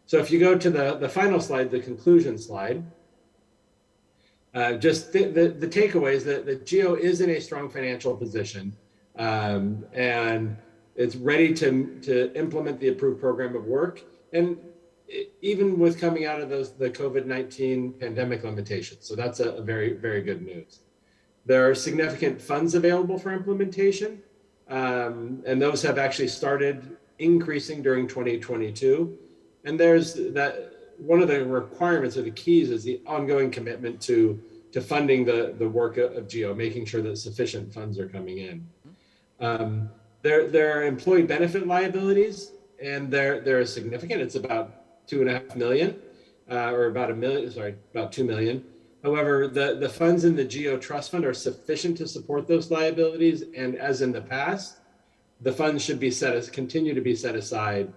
So if you go to the final slide, the conclusion slide, just the takeaway is that GEO is in a strong financial position and it's ready to implement the approved program of work. And even with coming out of the COVID-19 pandemic limitations. So that's a very, very good news. There are significant funds available for implementation, and those have actually started increasing during 2022. And there's that one of the requirements or the keys is the ongoing commitment to funding the work of GEO, making sure that sufficient funds are coming in. There are employee benefit liabilities, and they're significant. It's about 2.5 million, or about 2 million. However, the funds in the GEO Trust Fund are sufficient to support those liabilities, and as in the past, the funds should be continue to be set aside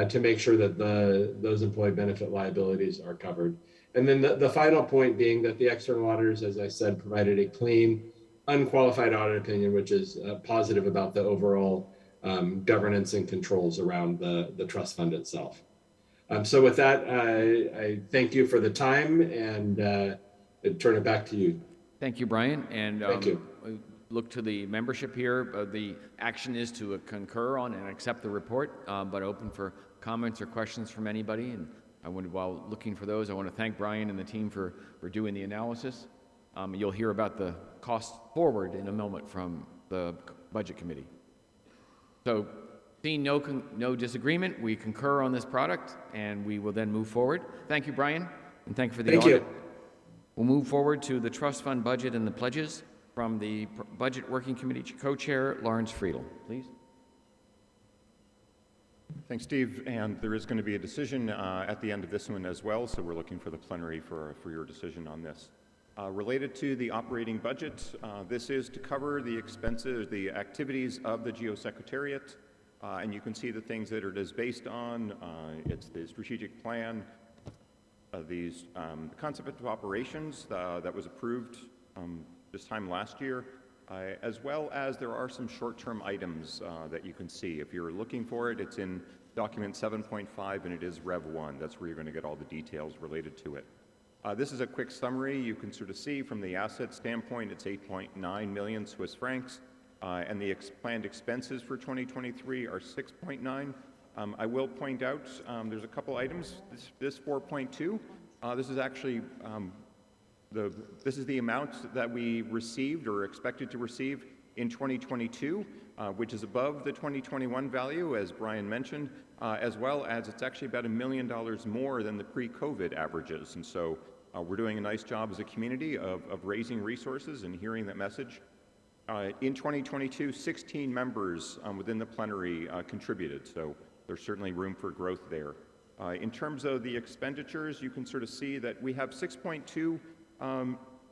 to make sure that those employee benefit liabilities are covered. And then the final point being that the external auditors, as I said, provided a clean, unqualified audit opinion, which is positive about the overall governance and controls around the trust fund itself. So with that, I thank you for the time and turn it back to you. Thank you, Brian. And thank you. Look to the membership here. The action is to concur on and accept the report, but open for comments or questions from anybody. And while looking for those, I want to thank Brian and the team for doing the analysis. You'll hear about the cost forward in a moment from the Budget Committee. So seeing no disagreement, we concur on this product, and we will then move forward. Thank you, Brian, and thank you for the audit. We'll move forward to the trust fund budget and the pledges from the Budget Working Committee co-chair, Lawrence Friedel, please. Thanks, Steve. And there is going to be a decision at the end of this one as well, so we're looking for the plenary for your decision on this. Related to the operating budget, this is to cover the expenses, the activities of the GEO Secretariat, and you can see the things that it is based on. It's the strategic plan, the concept of operations that was approved this time last year, as well as there are some short-term items that you can see. If you're looking for it, it's in document 7.5 and it is Rev 1. That's where you're going to get all the details related to it. This is a quick summary. You can sort of see from the asset standpoint, it's 8.9 million Swiss francs, and the planned expenses for 2023 are 6.9. I will point out there's a couple items. This 4.2, this is actually this is the amount that we received or expected to receive in 2022, which is above the 2021 value, as Brian mentioned, as well as it's actually about $1 million more than the pre-COVID averages. And so we're doing a nice job as a community of raising resources and hearing that message. In 2022, 16 members within the plenary contributed, so there's certainly room for growth there. In terms of the expenditures, you can sort of see that we have 6.2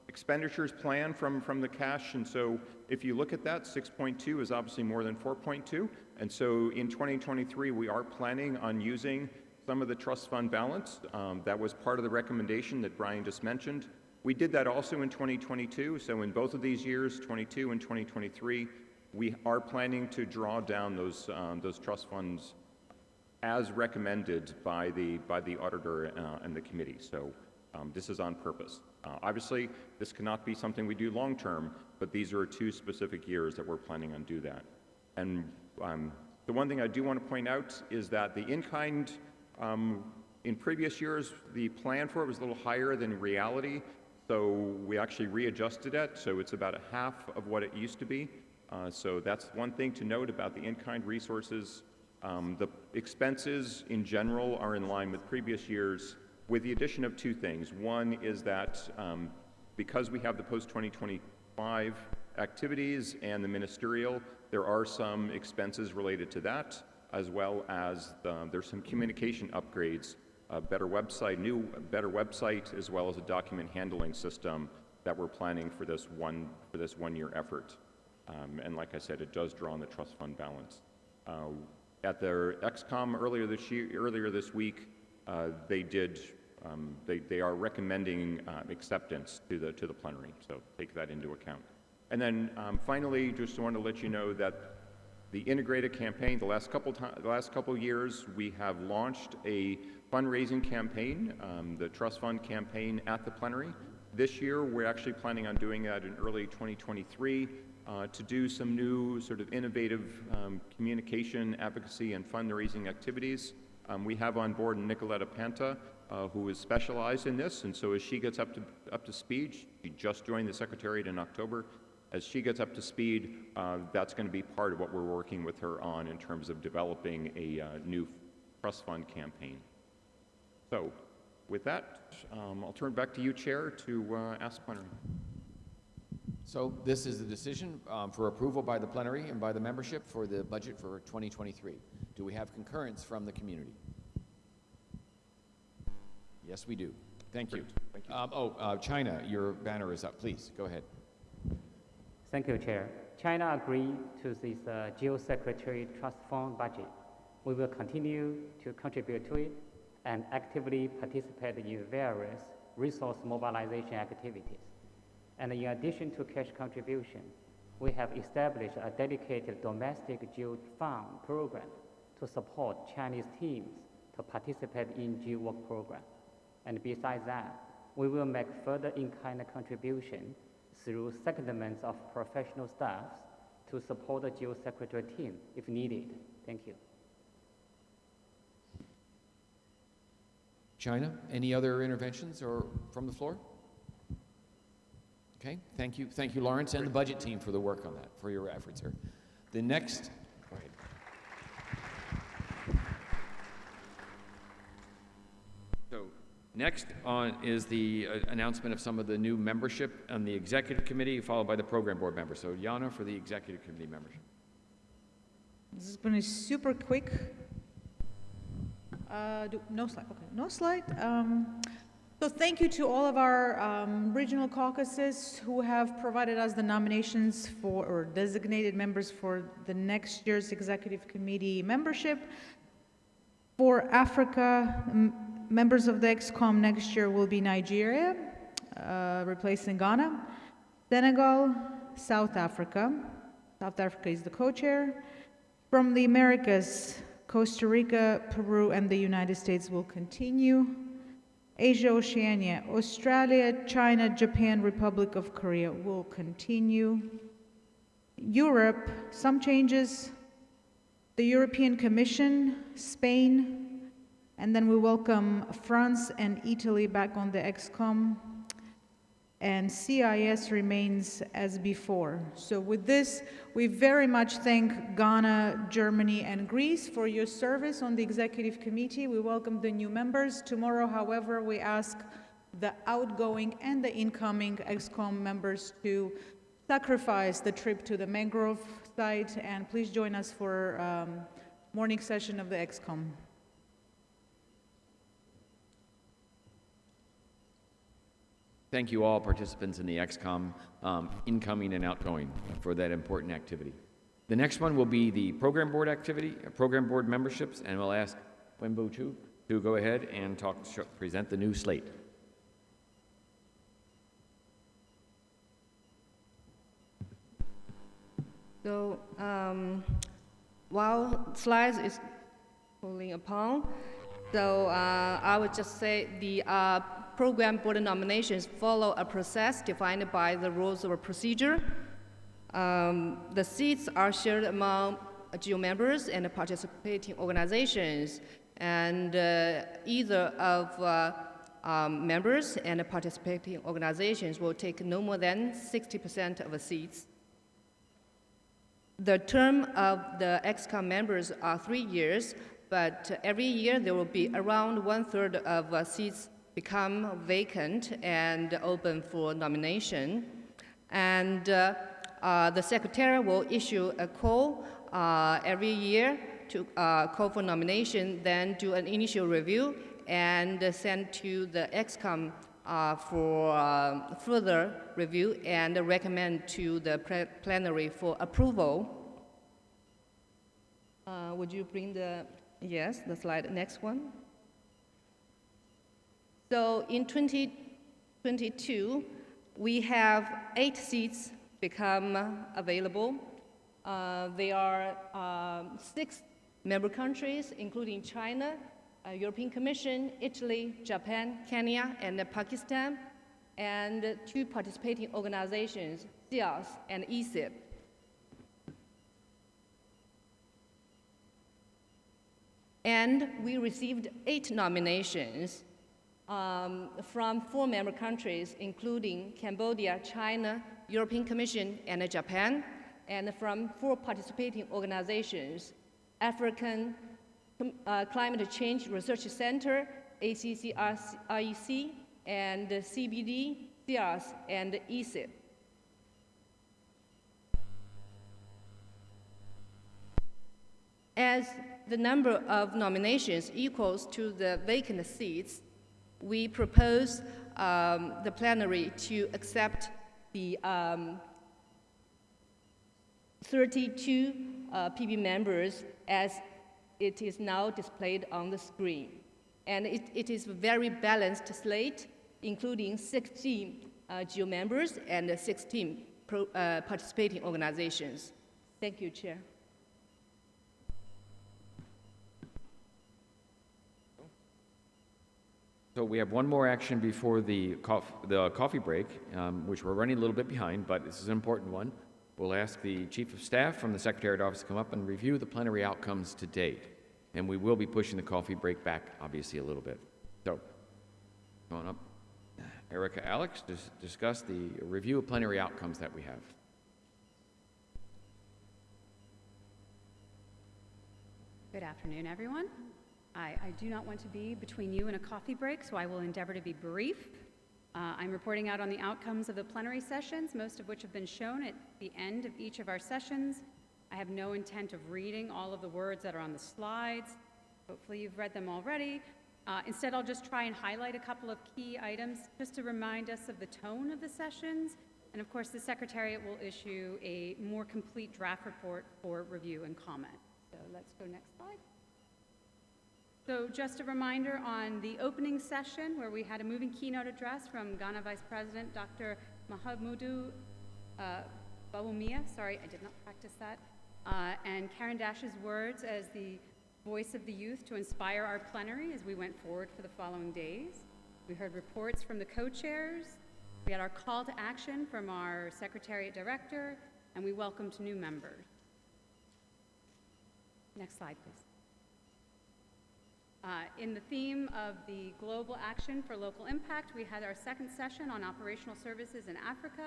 expenditures planned from the cash, and so if you look at that, 6.2 is obviously more than 4.2, and so in 2023 we are planning on using some of the trust fund balance. That was part of the recommendation that Brian just mentioned. We did that also in 2022, so in both of these years, 22 and 2023, we are planning to draw down those trust funds as recommended by the auditor and the committee. So this is on purpose. Obviously, this cannot be something we do long term, but these are 2 specific years that we're planning on do that. And the one thing I do want to point out is that the in-kind, in previous years, the plan for it was a little higher than reality, so we actually readjusted it, so it's about half of what it used to be. So that's one thing to note about the in-kind resources. The expenses in general are in line with previous years, with the addition of 2 things. One is that because we have the post-2025 activities and the ministerial, there are some expenses related to that, as well as there's some communication upgrades, a better website, as well as a document handling system that we're planning for this one-year effort. And like I said, it does draw on the trust fund balance. At their XCOM earlier this week, they are recommending acceptance to the plenary, so take that into account. And then finally, just want to let you know that the integrated campaign, the last couple years, we have launched a fundraising campaign, the trust fund campaign at the plenary. This year, we're actually planning on doing that in early 2023 to do some new sort of innovative communication, advocacy, and fundraising activities. We have on board Nicoletta Panta, who is specialized in this, and so as she gets up to speed, she just joined the Secretariat in October. As she gets up to speed, that's going to be part of what we're working with her on in terms of developing a new trust fund campaign. So, with that, I'll turn back to you, Chair, to ask plenary. So this is the decision for approval by the plenary and by the membership for the budget for 2023. Do we have concurrence from the community? Yes, we do. Thank you. Thank you. China, your banner is up. Please, go ahead. Thank you, Chair. China agreed to this GEO-Secretary Trust Fund budget. We will continue to contribute to it and actively participate in various resource mobilization activities. And in addition to cash contribution, we have established a dedicated domestic GEO fund program to support Chinese teams to participate in GEO work program. And besides that, we will make further in-kind contribution through secondments of professional staffs to support the GEO-Secretary team if needed. Thank you. China, any other interventions or from the floor? Okay, thank you. Thank you, Lawrence, and the budget team for the work on that, for your efforts here. The next, go ahead. So next on is the announcement of some of the new membership on the executive committee, followed by the program board members. So Jana for the executive committee membership. This is going to be super quick. No slide, okay, no slide. So thank you to all of our regional caucuses who have provided us the nominations for, or designated members for the next year's executive committee membership. For Africa, members of the XCOM next year will be Nigeria, replacing Ghana, Senegal, South Africa. South Africa is the co-chair. From the Americas, Costa Rica, Peru, and the United States will continue. Asia, Oceania, Australia, China, Japan, Republic of Korea will continue. Europe, some changes. The European Commission, Spain, and then we welcome France and Italy back on the ExCom. And CIS remains as before. So with this, we very much thank Ghana, Germany, and Greece for your service on the executive committee. We welcome the new members. Tomorrow, however, we ask the outgoing and the incoming ExCom members to sacrifice the trip to the mangrove site, and please join us for morning session of the ExCom. Thank you all participants in the ExCom, incoming and outgoing, for that important activity. The next one will be the program board activity, program board memberships, and we'll ask Wenbo Chu to go ahead and present the new slate. So while slides is pulling upon, so I would just say the program board nominations follow a process defined by the rules of procedure. The seats are shared among GEO members and participating organizations, and either of members and participating organizations will take no more than 60% of the seats. The term of the ExCom members are 3 years, but every year there will be around 1/3 of seats become vacant and open for nomination. And the secretary will issue a call every year to call for nomination, then do an initial review and send to the ExCom for further review and recommend to the plenary for approval. Would you bring the slide, next one? So in 2022, we have 8 seats become available. They are 6 member countries, including China, European Commission, Italy, Japan, Kenya, and Pakistan, and 2 participating organizations, CIS and ESIP. And we received 8 nominations from 4 member countries, including Cambodia, China, European Commission, and Japan, and from 4 participating organizations, African Climate Change Research Center, ACCREC, and CBD, CIS, and ESIP. As the number of nominations equals to the vacant seats, we propose the plenary to accept the 32 PB members as it is now displayed on the screen. And it is a very balanced slate, including 16 GEO members and 16 participating organizations. Thank you, Chair. So we have one more action before the coffee break, which we're running a little bit behind, but this is an important one. We'll ask the Chief of Staff from the Secretariat Office to come up and review the plenary outcomes to date. And we will be pushing the coffee break back, obviously, a little bit. So, come on up. Erica Alex, to discuss the review of plenary outcomes that we have. Good afternoon, everyone. I do not want to be between you and a coffee break, so I will endeavor to be brief. I'm reporting out on the outcomes of the plenary sessions, most of which have been shown at the end of each of our sessions. I have no intent of reading all of the words that are on the slides. Hopefully you've read them already. Instead, I'll just try and highlight a couple of key items just to remind us of the tone of the sessions. And of course, the Secretariat will issue a more complete draft report for review and comment. So let's go next slide. So just a reminder on the opening session where we had a moving keynote address from Ghana Vice President Dr. Mahamudu Bawumia, sorry, I did not practice that, and Karen Dash's words as the voice of the youth to inspire our plenary as we went forward for the following days. We heard reports from the co-chairs. We had our call to action from our Secretariat Director, and we welcomed new members. Next slide, please. In the theme of the global action for local impact, we had our second session on operational services in Africa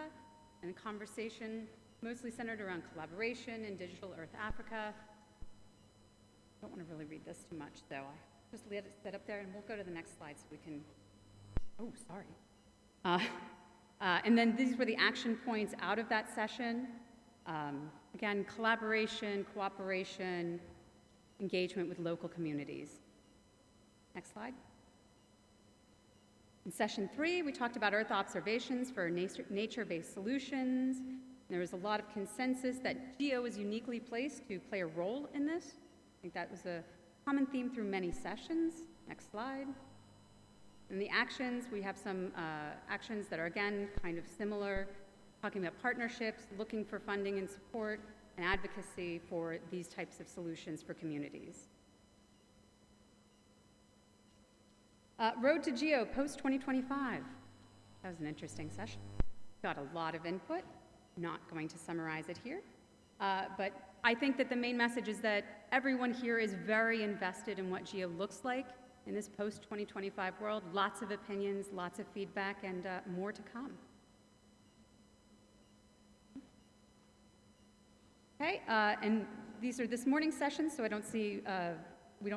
and a conversation mostly centered around collaboration in Digital Earth Africa. I don't want to really read this too much, though. I just let it sit up there, and we'll go to the next slide so we can, oh, sorry. And then these were the action points out of that session. Again, collaboration, cooperation, engagement with local communities. Next slide. In session 3, we talked about Earth observations for nature-based solutions. There was a lot of consensus that GEO is uniquely placed to play a role in this. I think that was a common theme through many sessions. Next slide. In the actions, we have some actions that are, again, kind of similar, talking about partnerships, looking for funding and support, and advocacy for these types of solutions for communities. Road to GEO post-2025. That was an interesting session. Got a lot of input. Not going to summarize it here. But I think that the main message is that everyone here is very invested in what GEO looks like in this post-2025 world. Lots of opinions, lots of feedback, and more to come. Okay, and these are this morning's sessions, so I don't see,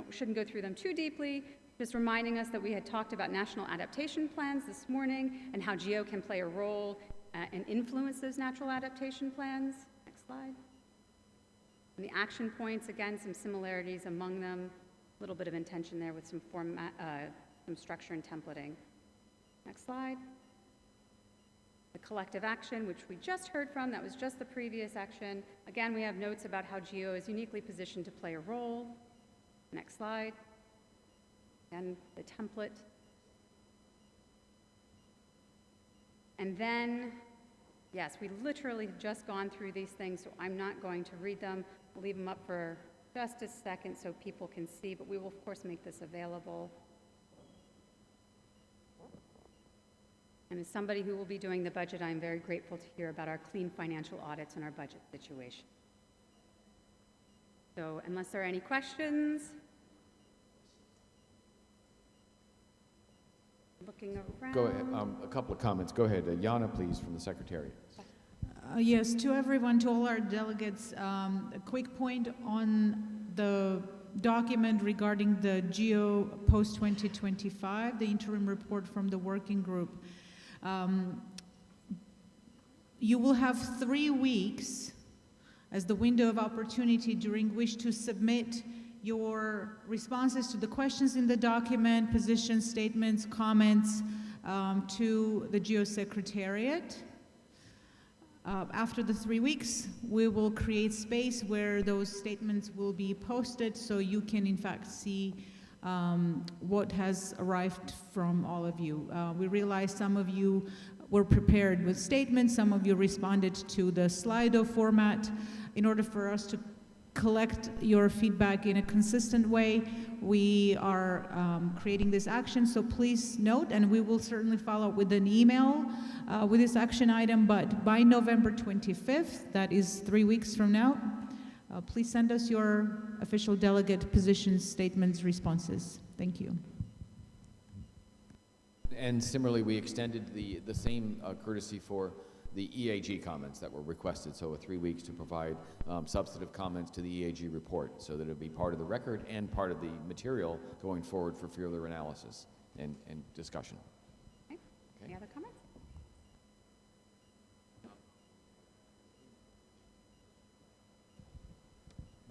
shouldn't go through them too deeply. Just reminding us that we had talked about national adaptation plans this morning and how GEO can play a role and influence those natural adaptation plans. Next slide. And the action points, again, some similarities among them. A little bit of intention there with some some structure and templating. Next slide. The collective action, which we just heard from, that was just the previous action. Again, we have notes about how GEO is uniquely positioned to play a role. Next slide. And the template. And then, yes, we literally have just gone through these things, so I'm not going to read them. We'll leave them up for just a second so people can see, but we will, of course, make this available. And as somebody who will be doing the budget, I'm very grateful to hear about our clean financial audits and our budget situation. So unless there are any questions, looking around. Go ahead. A couple of comments. Go ahead. Jana, please, from the Secretariat. Yes, to everyone, to all our delegates, a quick point on the document regarding the GEO post-2025, the interim report from the working group. You will have 3 weeks as the window of opportunity during which to submit your responses to the questions in the document, position statements, comments to the GEO Secretariat. After the 3 weeks, we will create space where those statements will be posted so you can in fact see what has arrived from all of you. We realize some of you were prepared with statements, some of you responded to the Slido format. In order for us to collect your feedback in a consistent way, we are creating this action, so please note, and we will certainly follow up with an email with this action item, but by November 25th, that is 3 weeks from now, please send us your official delegate positions, statements, responses. Thank you. And similarly, we extended the same courtesy for the EAG comments that were requested, so 3 weeks to provide substantive comments to the EAG report so that it'll be part of the record and part of the material going forward for further analysis and discussion. Okay. Any other comments?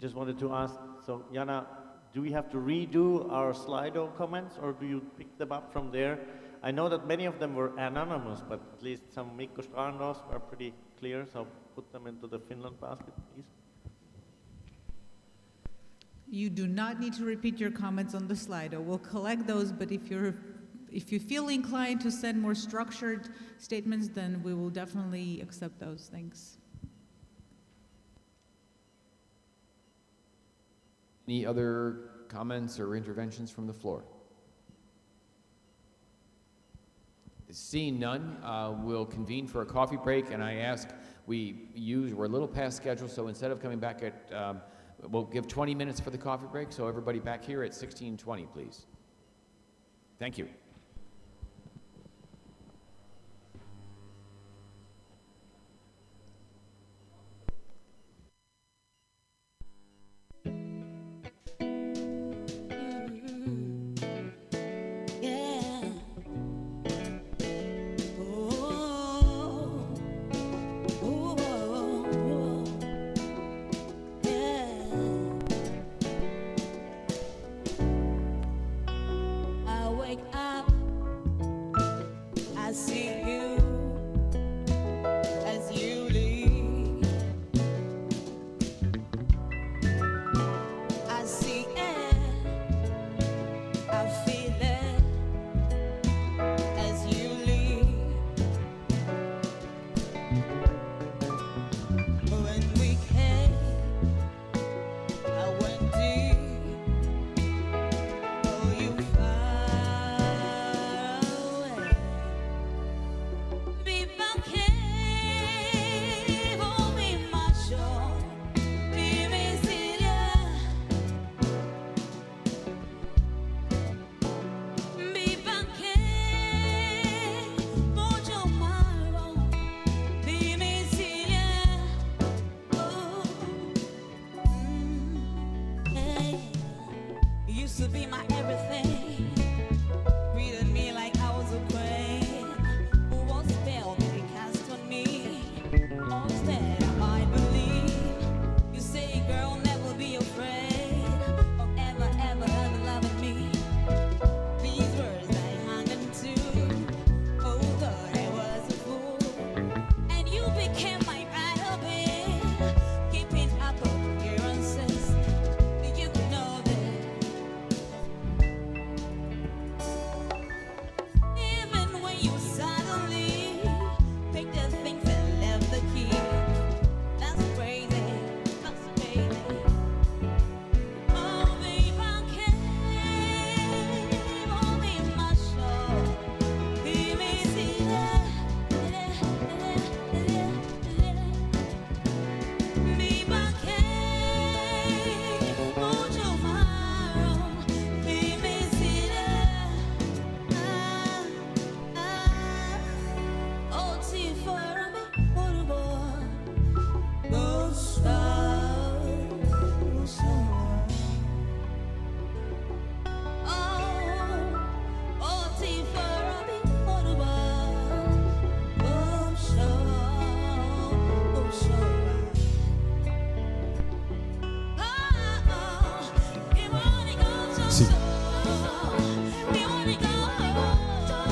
Just wanted to ask, so Jana, do we have to redo our Slido comments or do you pick them up from there? I know that many of them were anonymous, but at least some Mikko Strandos were pretty clear, so put them into the Finland basket, please. You do not need to repeat your comments on the Slido. We'll collect those, but if you feel inclined to send more structured statements, then we will definitely accept those. Thanks. Any other comments or interventions from the floor? Seeing none, we'll convene for a coffee break, and I ask we're a little past schedule, so instead of coming back at, we'll give 20 minutes for the coffee break, so everybody back here at 16:20, please. Thank you. Sí.